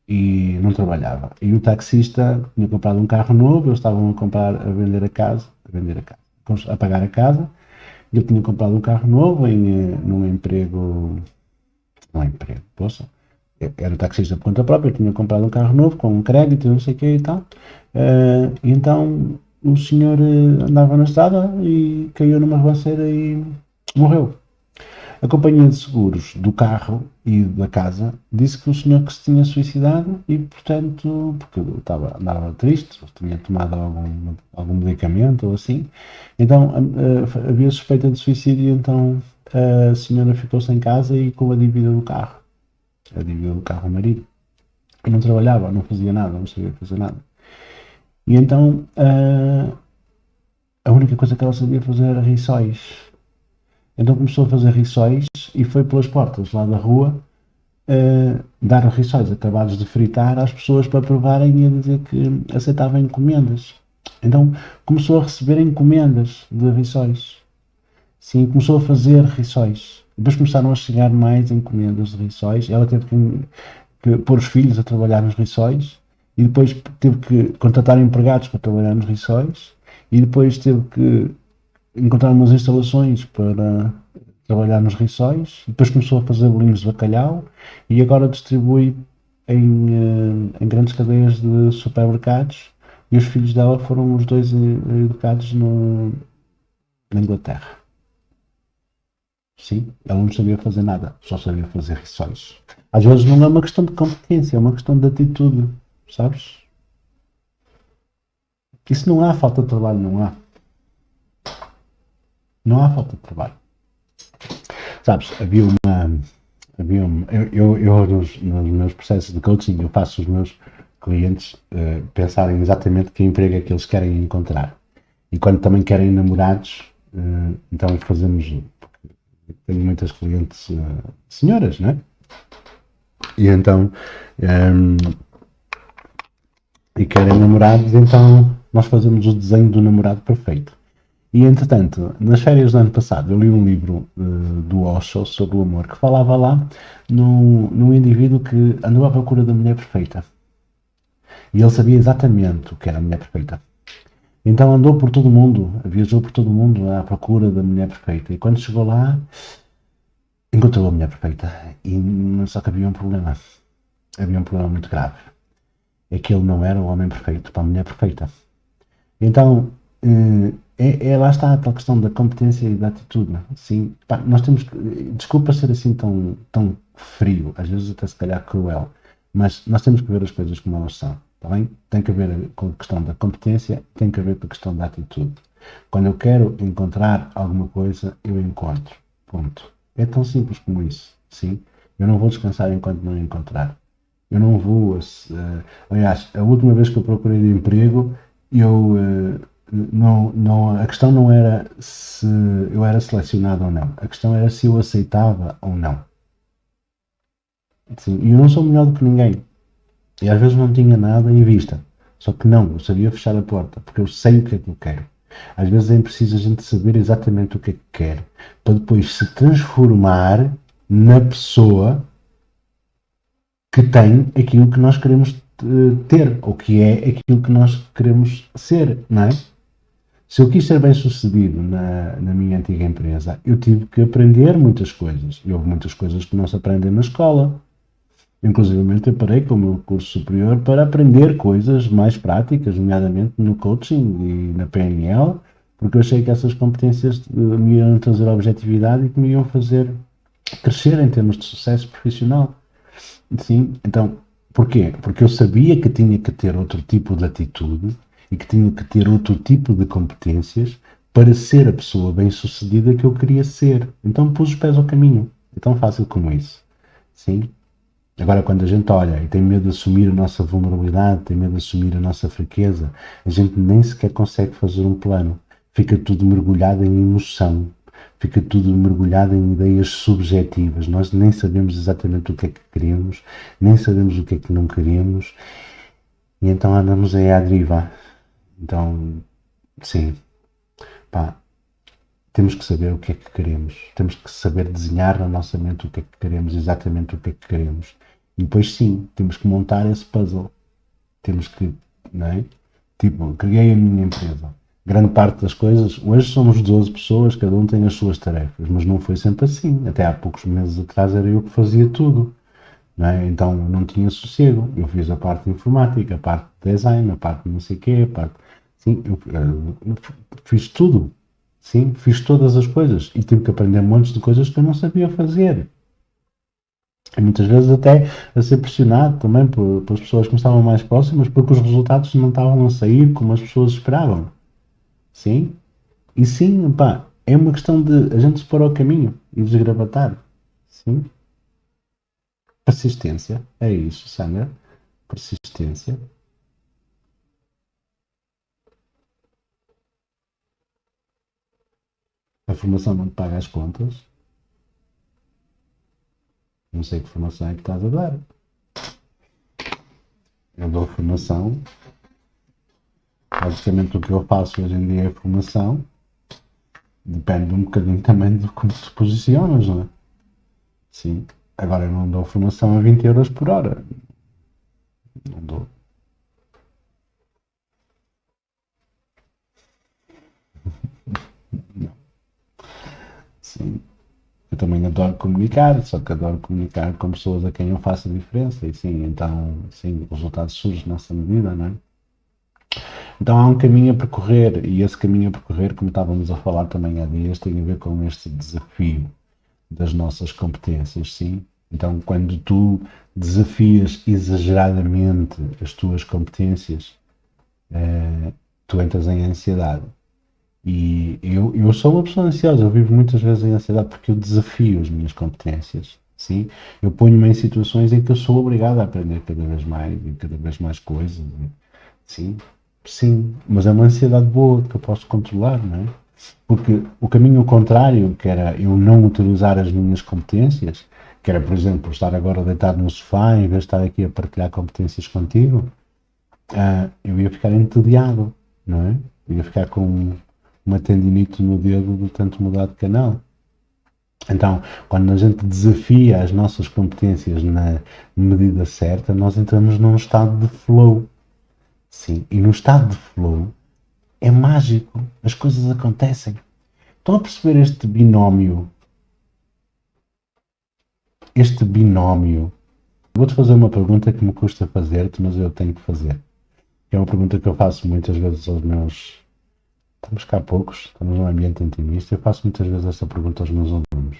e não trabalhava. E o taxista tinha comprado um carro novo, eles estavam a pagar a casa. Ele tinha comprado um carro novo num emprego, não é emprego, poxa, era taxista por conta própria, tinha comprado um carro novo com um crédito, não sei o que e tal. E então o senhor andava na estrada e caiu numa ribanceira e morreu. A companhia de seguros do carro e da casa disse que o senhor que se tinha suicidado e, portanto, porque andava triste, tinha tomado algum medicamento ou assim, então havia suspeita de suicídio e então a senhora ficou sem casa e com a dívida do carro. A dívida do carro ao marido. E não trabalhava, não fazia nada, não sabia fazer nada. E então a única coisa que ela sabia fazer era rissóis. Então começou a fazer rissóis e foi pelas portas lá da rua dar rissóis acabados de fritar às pessoas para provarem e a dizer que aceitavam encomendas. Então começou a receber encomendas de rissóis. Sim, começou a fazer rissóis. Depois começaram a chegar mais encomendas de rissóis. Ela teve que pôr os filhos a trabalhar nos rissóis e depois teve que contratar empregados para trabalhar nos rissóis e depois teve que encontrar umas instalações para trabalhar nos rissóis, depois começou a fazer bolinhos de bacalhau e agora distribui em grandes cadeias de supermercados e os filhos dela foram os dois educados na Inglaterra. Sim, ela não sabia fazer nada, só sabia fazer rissóis. Às vezes não é uma questão de competência, é uma questão de atitude, sabes? Isso não há falta de trabalho, não há. Não há falta de trabalho. Sabes, eu nos meus processos de coaching, eu faço os meus clientes pensarem exatamente que emprego é que eles querem encontrar. E quando também querem namorados, então fazemos, tenho muitas clientes senhoras, né? E então, e querem namorados, então nós fazemos o desenho do namorado perfeito. E, entretanto, nas férias do ano passado, eu li um livro do Osho sobre o amor, que falava lá num indivíduo que andou à procura da mulher perfeita. E ele sabia exatamente o que era a mulher perfeita. Então andou por todo o mundo, viajou por todo o mundo à procura da mulher perfeita. E quando chegou lá, encontrou a mulher perfeita. E só que havia um problema. Havia um problema muito grave. É que ele não era o homem perfeito para a mulher perfeita. Então, lá está a tal questão da competência e da atitude. Sim, pá, nós temos que, desculpa ser assim tão frio, às vezes até se calhar cruel, mas nós temos que ver as coisas como elas são, está bem? Tem que ver com a questão da competência, tem que ver com a questão da atitude. Quando eu quero encontrar alguma coisa, eu encontro. Ponto. É tão simples como isso, sim? Eu não vou descansar enquanto não encontrar. Eu não vou. Aliás, a última vez que eu procurei de emprego, eu a questão não era se eu era selecionado ou não. A questão era se eu aceitava ou não. Sim, e eu não sou melhor do que ninguém. E às vezes não tinha nada em vista. Só que não, eu sabia fechar a porta, porque eu sei o que é que eu quero. Às vezes é preciso a gente saber exatamente o que é que quer, para depois se transformar na pessoa que tem aquilo que nós queremos ter, ou que é aquilo que nós queremos ser, não é? Se eu quis ser bem sucedido na minha antiga empresa, eu tive que aprender muitas coisas. E houve muitas coisas que não se aprendem na escola. Inclusive, eu parei com o meu curso superior para aprender coisas mais práticas, nomeadamente no coaching e na PNL, porque eu achei que essas competências me iam trazer objetividade e que me iam fazer crescer em termos de sucesso profissional. Sim, então, porquê? Porque eu sabia que tinha que ter outro tipo de atitude e que tinha que ter outro tipo de competências para ser a pessoa bem-sucedida que eu queria ser. Então pus os pés ao caminho. É tão fácil como isso. Sim? Agora, quando a gente olha e tem medo de assumir a nossa vulnerabilidade, tem medo de assumir a nossa fraqueza, a gente nem sequer consegue fazer um plano. Fica tudo mergulhado em emoção. Fica tudo mergulhado em ideias subjetivas. Nós nem sabemos exatamente o que é que queremos, nem sabemos o que é que não queremos, e então andamos aí à deriva. Então, sim, pá, temos que saber o que é que queremos. Temos que saber desenhar na nossa mente o que é que queremos, exatamente o que é que queremos. E depois, sim, temos que montar esse puzzle. Temos que, não é? Tipo, criei a minha empresa. Grande parte das coisas, hoje somos 12 pessoas, cada um tem as suas tarefas, mas não foi sempre assim. Até há poucos meses atrás era eu que fazia tudo. Não é? Então eu não tinha sossego. Eu fiz a parte de informática, a parte de design, a parte de não sei o quê, a parte. Sim, eu fiz tudo. Sim, fiz todas as coisas e tive que aprender montes de coisas que eu não sabia fazer. E muitas vezes até a ser pressionado também pelas pessoas que me estavam mais próximas, porque os resultados não estavam a sair como as pessoas esperavam. Sim? E sim, pá, é uma questão de a gente se pôr ao caminho e desgravatar. Sim? Persistência, é isso, Sandra. Persistência. A formação não te paga as contas. Não sei que formação é que estás a dar. Eu dou formação. Basicamente o que eu faço hoje em dia é formação. Depende um bocadinho também de como te posicionas, não é? Sim. Agora eu não dou formação a 20 euros por hora. Não dou. Não. Sim. Eu também adoro comunicar, só que adoro comunicar com pessoas a quem eu faço a diferença. E sim, então, sim, o resultado surge nessa medida, não é? Então há um caminho a percorrer, e esse caminho a percorrer, como estávamos a falar também há dias, tem a ver com este desafio das nossas competências, sim? Então, quando tu desafias exageradamente as tuas competências, tu entras em ansiedade. E eu sou uma pessoa ansiosa, eu vivo muitas vezes em ansiedade porque eu desafio as minhas competências, sim? Eu ponho-me em situações em que eu sou obrigado a aprender cada vez mais e cada vez mais coisas, sim? Sim, mas é uma ansiedade boa que eu posso controlar, não é? Porque o caminho contrário, que era eu não utilizar as minhas competências, que era, por exemplo, estar agora deitado no sofá em vez de estar aqui a partilhar competências contigo, eu ia ficar entediado, não é? Eu ia ficar com uma tendinite no dedo de tanto mudar de canal. Então, quando a gente desafia as nossas competências na medida certa, nós entramos num estado de flow. Sim, e no estado de flow é mágico, as coisas acontecem. Estão a perceber este binómio? Este binómio. Vou-te fazer uma pergunta que me custa fazer-te, mas eu tenho que fazer. É uma pergunta que eu faço muitas vezes aos meus Estamos cá poucos, estamos num ambiente intimista. Eu faço muitas vezes esta pergunta aos meus alunos.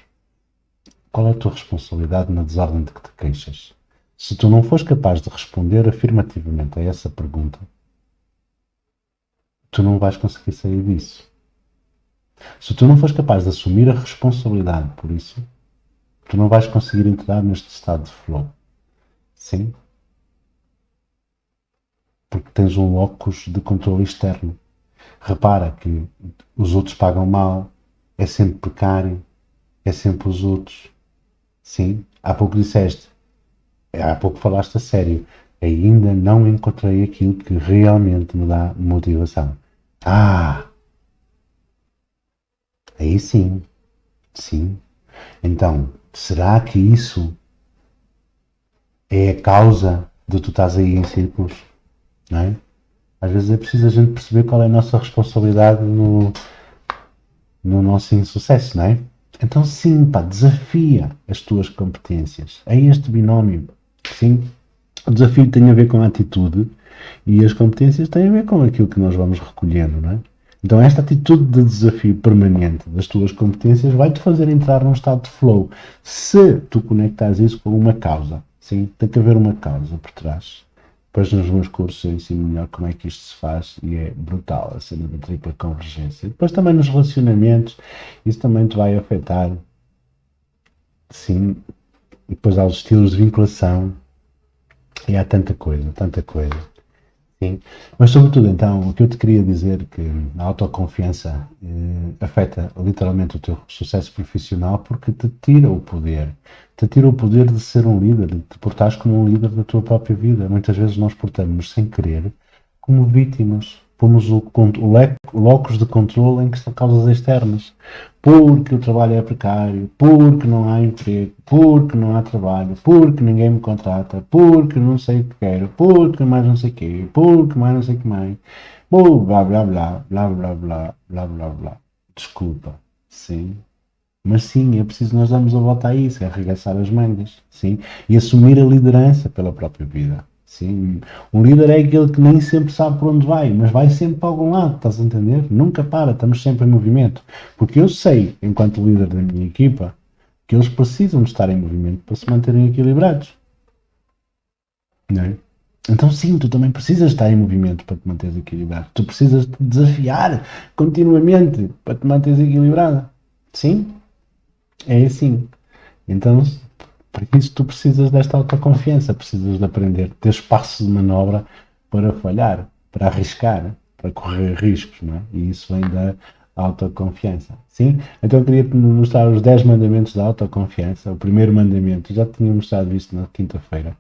Qual é a tua responsabilidade na desordem de que te queixas? Se tu não fores capaz de responder afirmativamente a essa pergunta, tu não vais conseguir sair disso. Se tu não fores capaz de assumir a responsabilidade por isso, tu não vais conseguir entrar neste estado de flow. Sim? Porque tens um locus de controle externo. Repara que os outros pagam mal, é sempre precário, é sempre os outros. Sim? Há pouco disseste, há pouco falaste a sério. Ainda não encontrei aquilo que realmente me dá motivação. Ah! Aí sim. Sim. Então, será que isso é a causa de tu estás aí em círculos? Não é? Às vezes é preciso a gente perceber qual é a nossa responsabilidade no nosso insucesso, não é? Então sim, pá, desafia as tuas competências. É este binómio. Sim, o desafio tem a ver com a atitude e as competências têm a ver com aquilo que nós vamos recolhendo, não é? Então esta atitude de desafio permanente das tuas competências vai-te fazer entrar num estado de flow. Se tu conectares isso com uma causa, sim, tem que haver uma causa por trás. Depois nos meus cursos eu ensino melhor como é que isto se faz e é brutal a cena da tripla convergência. Depois também nos relacionamentos, isso também te vai afetar, sim. E depois há os estilos de vinculação e há tanta coisa, tanta coisa. Sim. Mas sobretudo então, o que eu te queria dizer é que a autoconfiança afeta literalmente o teu sucesso profissional porque te tira o poder. Te tira o poder de ser um líder, de te portares como um líder da tua própria vida. Muitas vezes nós portamos sem querer como vítimas. Pomos o locus de controle em que são causas externas. Porque o trabalho é precário, porque não há emprego, porque não há trabalho, porque ninguém me contrata, porque não sei o que quero, porque mais não sei o quê, porque mais não sei o que mais. Blá blá blá, blá blá blá, blá blá blá. Desculpa, sim. Mas sim, é preciso nós darmos a volta a isso, é arregaçar as mangas, sim, e assumir a liderança pela própria vida, sim. Um líder é aquele que nem sempre sabe por onde vai, mas vai sempre para algum lado, estás a entender? Nunca para, estamos sempre em movimento, porque eu sei, enquanto líder da minha equipa, que eles precisam de estar em movimento para se manterem equilibrados, não é? Então sim, tu também precisas estar em movimento para te manteres equilibrado, tu precisas te desafiar continuamente para te manteres equilibrado, sim, é assim. Então, por isso tu precisas desta autoconfiança, precisas de aprender, ter espaço de manobra para falhar, para arriscar, para correr riscos, não é? E isso vem da autoconfiança. Sim? Então eu queria mostrar os 10 mandamentos da autoconfiança. O primeiro mandamento, já tinha mostrado isso na quinta-feira,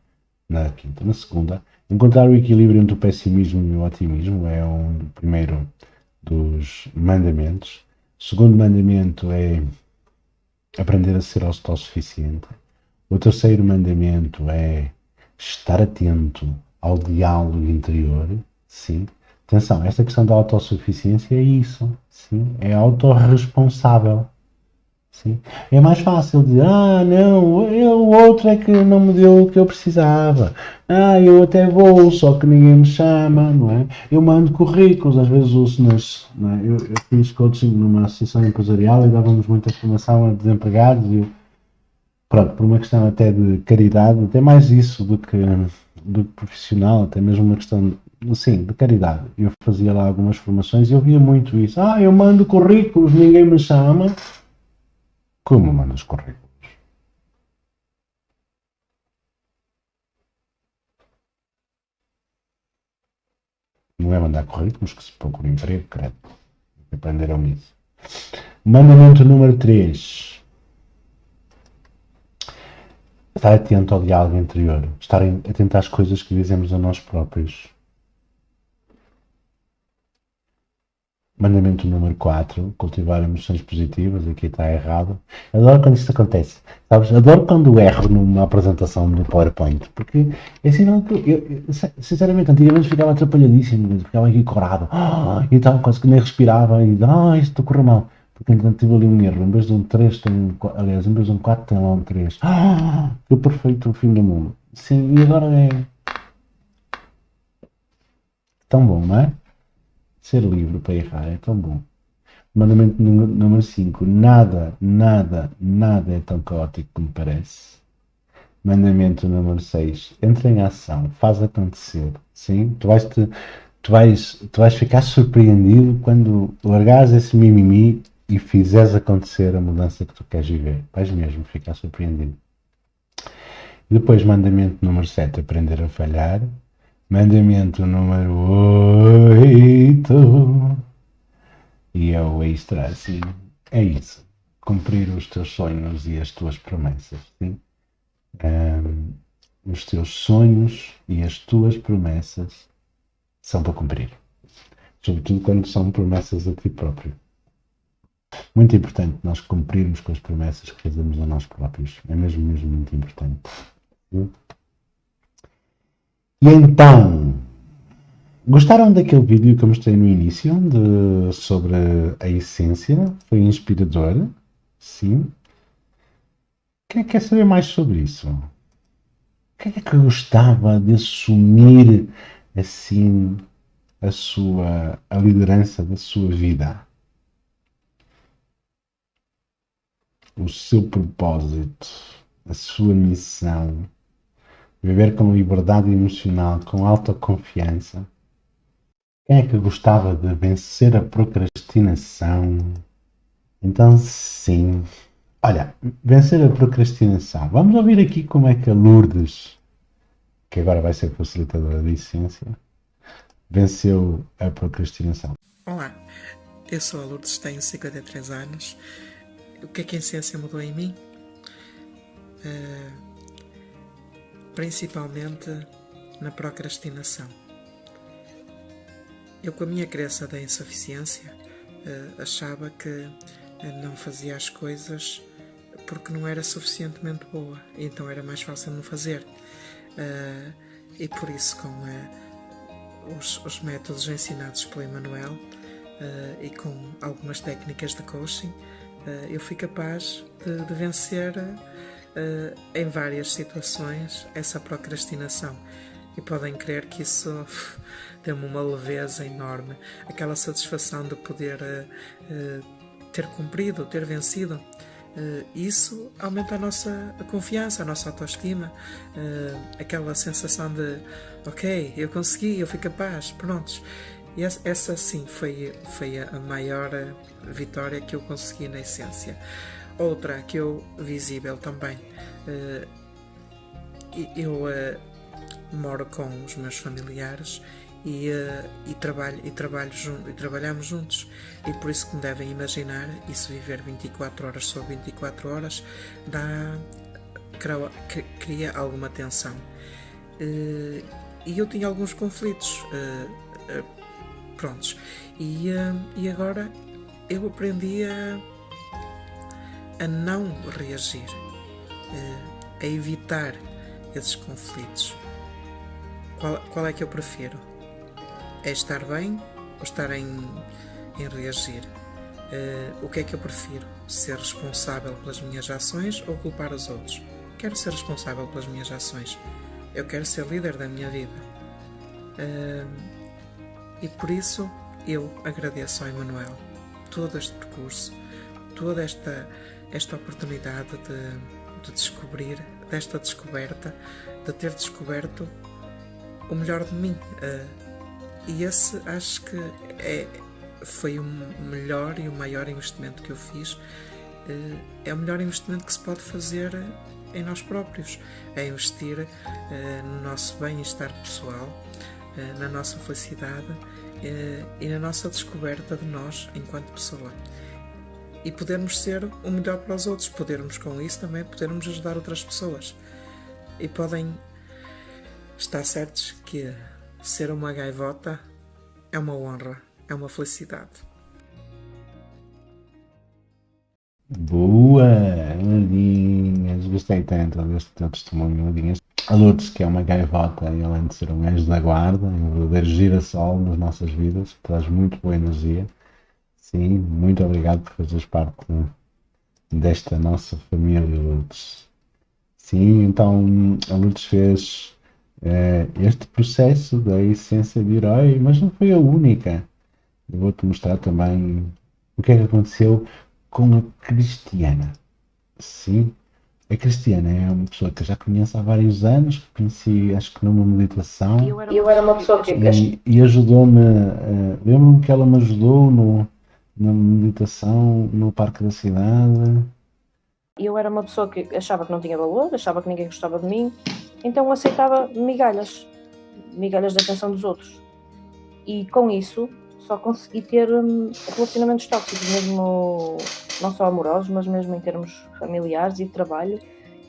na segunda. Encontrar o equilíbrio entre o pessimismo e o otimismo é um primeiro dos mandamentos. O segundo mandamento é aprender a ser autossuficiente. O terceiro mandamento é estar atento ao diálogo interior, sim. Atenção, esta questão da autossuficiência é isso, sim. É autorresponsável, sim. É mais fácil dizer, não, o outro é que não me deu o que eu precisava. Eu até vou, só que ninguém me chama, não é? Eu mando currículos, às vezes ouço não é? Eu fiz coaching numa associação empresarial e dávamos muita formação a desempregados e eu, pronto, por uma questão até de caridade, até mais isso do que profissional, até mesmo uma questão, sim, de caridade. Eu fazia lá algumas formações e eu via muito isso. Eu mando currículos, ninguém me chama. Como mandas currículos? Não é mandar currículos que se procura emprego, credo. Aprenderam isso. Mandamento número 3. Estar atento ao diálogo interior. Estar atento às coisas que dizemos a nós próprios. Mandamento número 4, cultivar emoções positivas, aqui está errado. Adoro quando isto acontece, sabes? Adoro quando erro numa apresentação no PowerPoint, porque é sinal que eu, sinceramente, antigamente ficava atrapalhadíssimo, ficava aqui corado, e tal, quase que nem respirava, e isto correu mal, porque entanto tive ali um erro, em vez de um 3 tem um, aliás, em vez de um 4 tem lá um 3. Que perfeito, o fim do mundo. Sim, e agora é tão bom, não é? Ser livre para errar é tão bom. Mandamento número 5. Nada, nada, nada é tão caótico como parece. Mandamento número 6. Entra em ação. Faz acontecer. Sim? Tu vais ficar surpreendido quando largares esse mimimi e fizeres acontecer a mudança que tu queres viver. Vais mesmo ficar surpreendido. Depois, mandamento número 7. Aprender a falhar. Mandamento número 8. E é o extra, assim. É isso. Cumprir os teus sonhos e as tuas promessas. Sim? Os teus sonhos e as tuas promessas são para cumprir. Sobretudo quando são promessas a ti próprio. Muito importante nós cumprirmos com as promessas que fazemos a nós próprios. É mesmo, mesmo muito importante. E então, gostaram daquele vídeo que eu mostrei no início sobre a essência? Foi inspirador? Sim. Quem quer saber mais sobre isso? Quem é que gostava de assumir assim a liderança da sua vida? O seu propósito, a sua missão, viver com liberdade emocional, com autoconfiança. Quem é que gostava de vencer a procrastinação? Então, sim. Olha, vencer a procrastinação. Vamos ouvir aqui como é que a Lourdes, que agora vai ser facilitadora de essência, venceu a procrastinação.
Olá, eu sou a Lourdes, tenho 53 anos. O que a essência mudou em mim? Principalmente na procrastinação. Eu, com a minha crença da insuficiência, achava que não fazia as coisas porque não era suficientemente boa, então era mais fácil não fazer. E por isso, com os métodos ensinados pelo Emanuel e com algumas técnicas de coaching, eu fui capaz de vencer em várias situações essa procrastinação. E podem crer que isso deu-me uma leveza enorme, aquela satisfação de poder ter cumprido, ter vencido. Isso aumenta a nossa confiança, a nossa autoestima, aquela sensação de ok, eu consegui, eu fui capaz, prontos. E essa sim foi a maior vitória que eu consegui na essência. Outra que eu visível também, eu moro com os meus familiares e trabalhamos juntos, e por isso, como devem imaginar, isso viver 24 horas sobre 24 horas cria alguma tensão, e eu tinha alguns conflitos, prontos, e agora eu aprendi a não reagir, a evitar esses conflitos. Qual é que eu prefiro? É estar bem ou estar em reagir? O que é que eu prefiro? Ser responsável pelas minhas ações ou culpar os outros? Quero ser responsável pelas minhas ações. Eu quero ser líder da minha vida. E por isso eu agradeço ao Emanuel todo este percurso, toda esta oportunidade de descobrir, desta descoberta, de ter descoberto o melhor de mim. E esse acho que foi o melhor e o maior investimento que eu fiz. É o melhor investimento que se pode fazer em nós próprios. É investir no nosso bem-estar pessoal, na nossa felicidade e na nossa descoberta de nós enquanto pessoa. E podermos ser o melhor para os outros, podermos com isso também podermos ajudar outras pessoas. E podem estar certos que ser uma gaivota é uma honra, é uma felicidade.
Boa, Lourdinhas, gostei tanto deste teu testemunho, Lourdinhas. A Lourdes, que é uma gaivota, e além de ser um anjo da guarda, um verdadeiro girassol nas nossas vidas, traz muito boa energia. Sim, muito obrigado por fazeres parte desta nossa família, Lourdes. Sim, então a Lourdes fez este processo da essência de herói, mas não foi a única. Eu vou-te mostrar também o que é que aconteceu com a Cristiana. Sim, a Cristiana é uma pessoa que eu já conheço há vários anos, que conheci, acho que numa meditação,
Eu era uma pessoa que
e ajudou-me, lembro-me que ela me ajudou na meditação no Parque da Cidade.
eu era uma pessoa que achava que não tinha valor, achava que ninguém gostava de mim, então aceitava migalhas de atenção dos outros. E com isso só consegui ter relacionamentos tóxicos, mesmo não só amorosos, mas mesmo em termos familiares e de trabalho.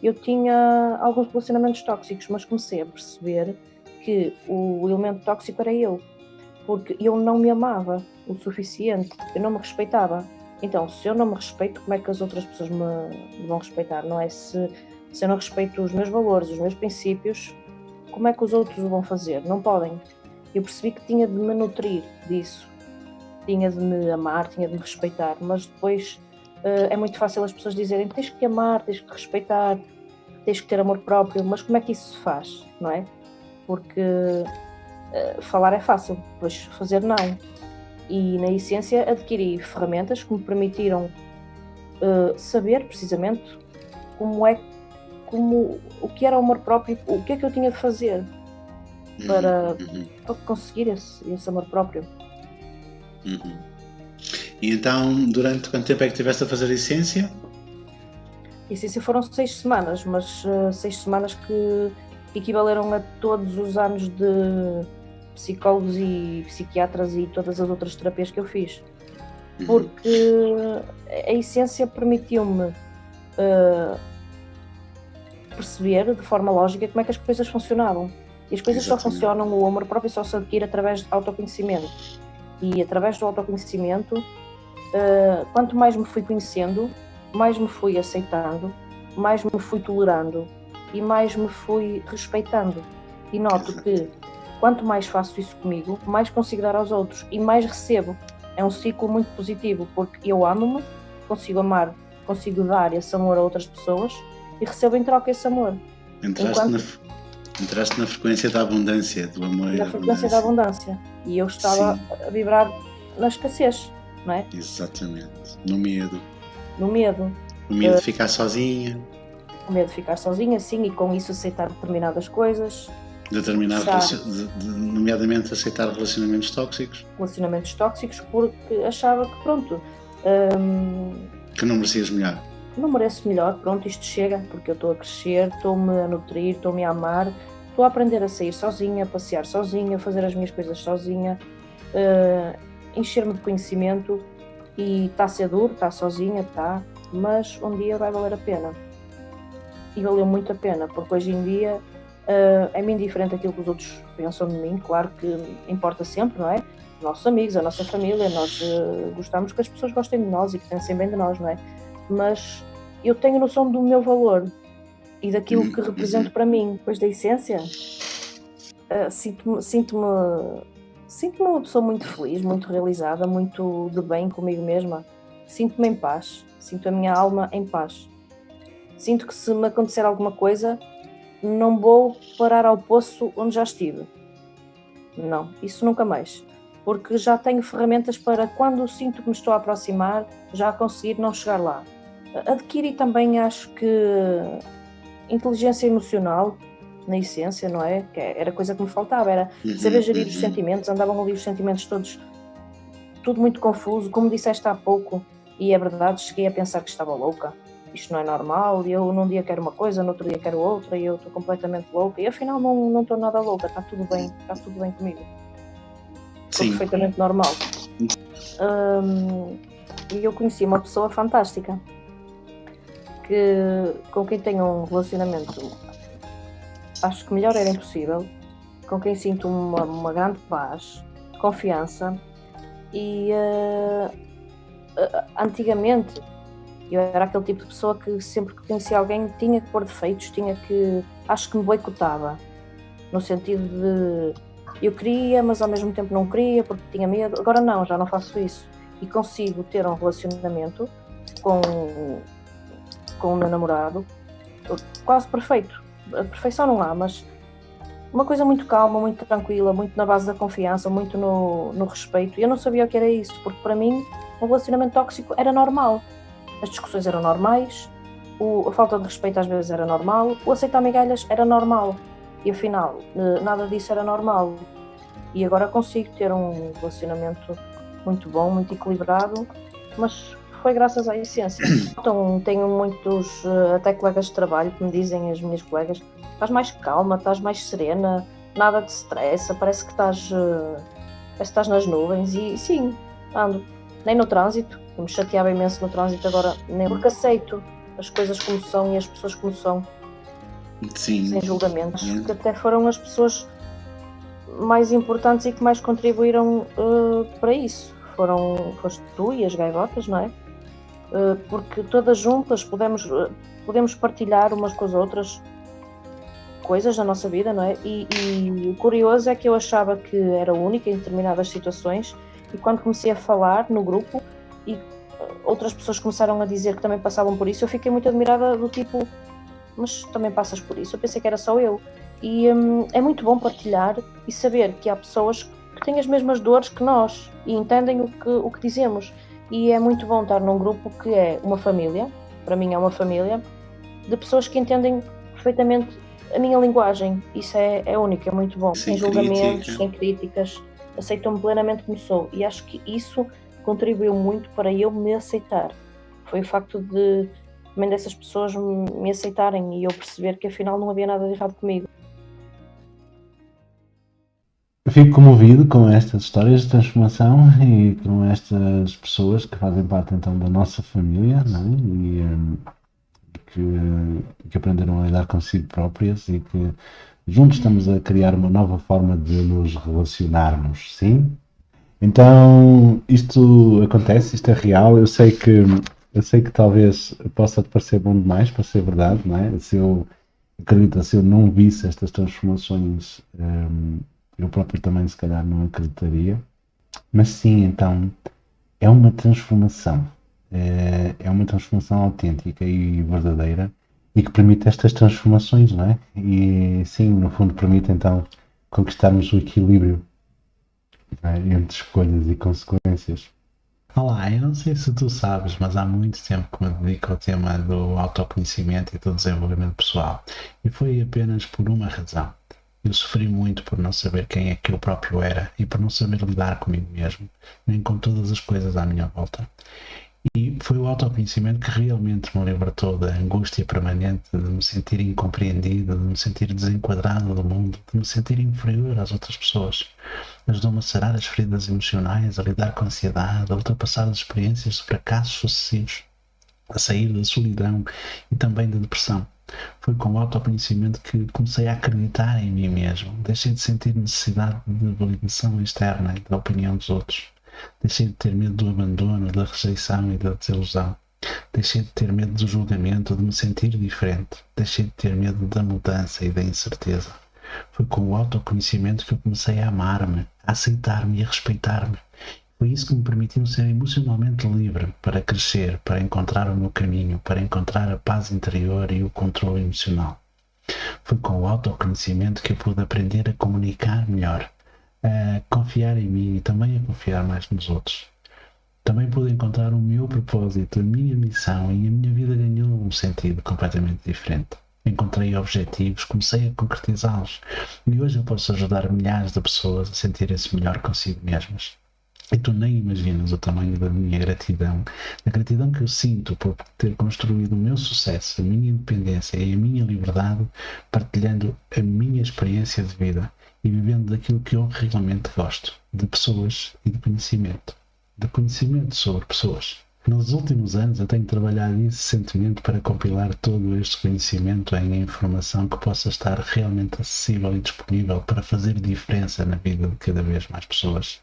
Eu tinha alguns relacionamentos tóxicos, mas comecei a perceber que o elemento tóxico era eu, porque eu não me amava o suficiente, eu não me respeitava. Então, se eu não me respeito, como é que as outras pessoas me vão respeitar? Não é? Se eu não respeito os meus valores, os meus princípios, como é que os outros o vão fazer? Não podem. Eu percebi que tinha de me nutrir disso, tinha de me amar, tinha de me respeitar, mas depois é muito fácil as pessoas dizerem tens que amar, tens que respeitar, tens que ter amor próprio, mas como é que isso se faz, não é? Porque falar é fácil, depois fazer não. E na essência adquiri ferramentas que me permitiram saber precisamente o que era o amor próprio, o que é que eu tinha de fazer para conseguir esse amor próprio.
E então, durante quanto tempo é que estiveste a fazer a essência?
A essência foram 6 semanas, mas 6 semanas que equivaleram a todos os anos de psicólogos e psiquiatras e todas as outras terapias que eu fiz. Porque a essência permitiu-me perceber de forma lógica como é que as coisas funcionavam. E as coisas só funcionam, o amor próprio só se adquire através de autoconhecimento. E através do autoconhecimento, quanto mais me fui conhecendo, mais me fui aceitando, mais me fui tolerando e mais me fui respeitando. E noto que quanto mais faço isso comigo, mais consigo dar aos outros e mais recebo. É um ciclo muito positivo, porque eu amo-me, consigo amar, consigo dar esse amor a outras pessoas e recebo em troca esse amor.
Entraste na frequência da abundância, do amor e da abundância.
Na frequência da abundância. E eu estava a vibrar na escassez, não é?
Exatamente. No medo.
No medo.
O medo de ficar sozinha.
O medo de ficar sozinha, sim, e com isso aceitar determinadas coisas.
Nomeadamente aceitar relacionamentos tóxicos.
Relacionamentos tóxicos, porque achava que pronto...
que não merecias melhor.
Não mereço melhor, pronto, isto chega, porque eu estou a crescer, estou-me a nutrir, estou-me a amar, estou a aprender a sair sozinha, a passear sozinha, a fazer as minhas coisas sozinha, encher-me de conhecimento, e está a ser duro, está sozinha, está, mas um dia vai valer a pena. E valeu muito a pena, porque hoje em dia é-me indiferente aquilo que os outros pensam de mim, claro que importa sempre, não é? Os nossos amigos, a nossa família, nós gostamos que as pessoas gostem de nós e que pensem bem de nós, não é? Mas eu tenho noção do meu valor e daquilo que represento para mim. Depois da essência, sinto-me uma pessoa muito feliz, muito realizada, muito de bem comigo mesma. Sinto-me em paz, sinto a minha alma em paz. Sinto que se me acontecer alguma coisa, não vou parar ao poço onde já estive. Não, isso nunca mais. Porque já tenho ferramentas para, quando sinto que me estou a aproximar, já conseguir não chegar lá. Adquiri também, acho que, inteligência emocional, na essência, não é? Que era coisa que me faltava, era saber gerir os sentimentos. Andavam ali os sentimentos todos, tudo muito confuso, como disseste há pouco, e é verdade, cheguei a pensar que estava louca. Isto não é normal, eu num dia quero uma coisa, no outro dia quero outra, e eu estou completamente louca, e afinal não estou nada louca, está tudo bem comigo. Estou perfeitamente normal. E eu conheci uma pessoa fantástica, com quem tenho um relacionamento, acho que melhor era impossível, com quem sinto uma grande paz, confiança, e antigamente eu era aquele tipo de pessoa que sempre que conhecia alguém tinha que pôr defeitos, acho que me boicotava, no sentido de eu queria, mas ao mesmo tempo não queria porque tinha medo. Agora não, já não faço isso e consigo ter um relacionamento com o meu namorado quase perfeito. A perfeição não há, mas uma coisa muito calma, muito tranquila, muito na base da confiança, muito no respeito. E eu não sabia o que era isso, porque para mim um relacionamento tóxico era normal. As discussões eram normais, a falta de respeito às vezes era normal, o aceitar migalhas era normal. E afinal, nada disso era normal. E agora consigo ter um relacionamento muito bom, muito equilibrado, mas foi graças à essência. Então tenho muitos, até colegas de trabalho que me dizem, as minhas colegas, estás mais calma, estás mais serena, nada te estressa, parece que estás nas nuvens. E sim, ando. Nem no trânsito, me chateava imenso no trânsito, agora nem porque aceito as coisas como são e as pessoas como são.
Sim.
Sem julgamentos, que até foram as pessoas mais importantes e que mais contribuíram para isso. Foste tu e as gaivotas, não é? Porque todas juntas podemos partilhar umas com as outras coisas da nossa vida, não é? E o curioso é que eu achava que era única em determinadas situações, e quando comecei a falar no grupo e outras pessoas começaram a dizer que também passavam por isso, eu fiquei muito admirada, do tipo, mas também passas por isso? Eu pensei que era só eu. E é muito bom partilhar e saber que há pessoas que têm as mesmas dores que nós e entendem o que dizemos. E é muito bom estar num grupo que é uma família, para mim é uma família, de pessoas que entendem perfeitamente a minha linguagem. Isso é único, é muito bom. Sem julgamentos, sem críticas, aceitam-me plenamente como sou. E acho que isso contribuiu muito para eu me aceitar. Foi o facto de também dessas pessoas me aceitarem e eu perceber que afinal não havia nada de errado comigo.
Eu fico comovido com estas histórias de transformação e com estas pessoas que fazem parte então da nossa família, não é? E que aprenderam a lidar consigo próprias e que juntos estamos a criar uma nova forma de nos relacionarmos, sim? Então isto acontece, isto é real, eu sei que talvez possa parecer bom demais para ser verdade, não é? Se eu não visse estas transformações, eu próprio também se calhar não acreditaria. Mas sim, então, é uma transformação. É uma transformação autêntica e verdadeira e que permite estas transformações, não é? E sim, no fundo permite então conquistarmos o equilíbrio, não é? Entre escolhas e consequências. Olá, eu não sei se tu sabes, mas há muito tempo que me dedico ao tema do autoconhecimento e do desenvolvimento pessoal. E foi apenas por uma razão. Eu sofri muito por não saber quem é que eu próprio era e por não saber lidar comigo mesmo, nem com todas as coisas à minha volta. E foi o autoconhecimento que realmente me libertou da angústia permanente de me sentir incompreendido, de me sentir desenquadrado do mundo, de me sentir inferior às outras pessoas. Ajudou-me a sarar as feridas emocionais, a lidar com a ansiedade, a ultrapassar as experiências de fracassos sucessivos, a sair da solidão e também da depressão. Foi com o autoconhecimento que comecei a acreditar em mim mesmo. Deixei de sentir necessidade de validação externa e da opinião dos outros. Deixei de ter medo do abandono, da rejeição e da desilusão. Deixei de ter medo do julgamento, de me sentir diferente. Deixei de ter medo da mudança e da incerteza. Foi com o autoconhecimento que eu comecei a amar-me, a aceitar-me e a respeitar-me. Foi isso que me permitiu ser emocionalmente livre para crescer, para encontrar o meu caminho, para encontrar a paz interior e o controle emocional. Foi com o autoconhecimento que eu pude aprender a comunicar melhor, a confiar em mim e também a confiar mais nos outros. Também pude encontrar o meu propósito, a minha missão, e a minha vida ganhou um sentido completamente diferente. Encontrei objetivos, comecei a concretizá-los e hoje eu posso ajudar milhares de pessoas a sentirem-se melhor consigo mesmas. E tu nem imaginas o tamanho da minha gratidão, da gratidão que eu sinto por ter construído o meu sucesso, a minha independência e a minha liberdade, partilhando a minha experiência de vida e vivendo daquilo que eu realmente gosto, de pessoas e de conhecimento sobre pessoas. Nos últimos anos eu tenho trabalhado incessantemente para compilar todo este conhecimento em informação que possa estar realmente acessível e disponível para fazer diferença na vida de cada vez mais pessoas.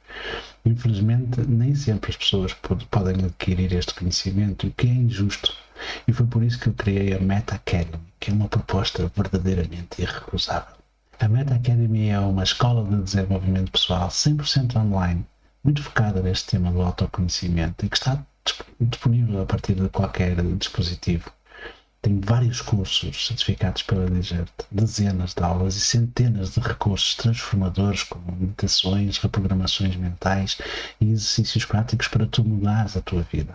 Infelizmente, nem sempre as pessoas podem adquirir este conhecimento, o que é injusto. E foi por isso que eu criei a Meta Academy, que é uma proposta verdadeiramente irrecusável. A Meta Academy é uma escola de desenvolvimento pessoal 100% online, muito focada neste tema do autoconhecimento e que está disponível a partir de qualquer dispositivo. Tenho vários cursos certificados pela Digerte, dezenas de aulas e centenas de recursos transformadores como meditações, reprogramações mentais e exercícios práticos para tu mudares a tua vida.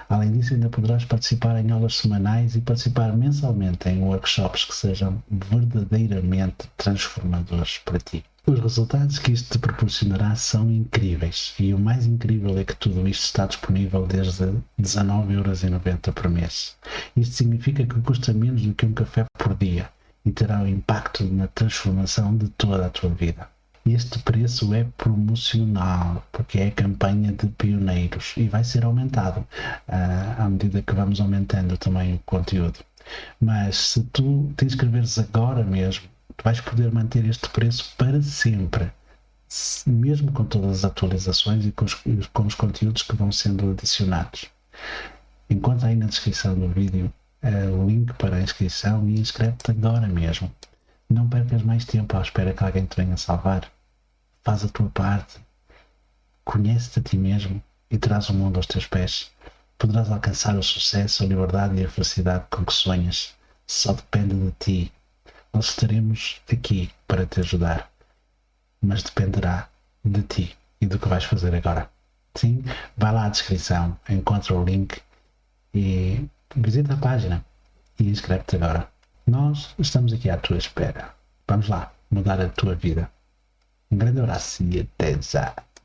Além disso, ainda poderás participar em aulas semanais e participar mensalmente em workshops que sejam verdadeiramente transformadores para ti. Os resultados que isto te proporcionará são incríveis e o mais incrível é que tudo isto está disponível desde 19,90€ por mês. Isto significa que custa menos do que um café por dia e terá um impacto na transformação de toda a tua vida. Este preço é promocional porque é a campanha de pioneiros e vai ser aumentado à medida que vamos aumentando também o conteúdo. Mas se tu te inscreveres agora mesmo, tu vais poder manter este preço para sempre, mesmo com todas as atualizações e com os conteúdos que vão sendo adicionados. Encontra aí na descrição do vídeo o link para a inscrição e inscreve-te agora mesmo. Não percas mais tempo à espera que alguém te venha salvar. Faz a tua parte, conhece-te a ti mesmo e traz o mundo aos teus pés. Poderás alcançar o sucesso, a liberdade e a felicidade com que sonhas. Só depende de ti. Nós estaremos aqui para te ajudar, mas dependerá de ti e do que vais fazer agora. Sim, vai lá à descrição, encontra o link e visita a página e inscreve-te agora. Nós estamos aqui à tua espera. Vamos lá, mudar a tua vida. Um grande abraço e até já!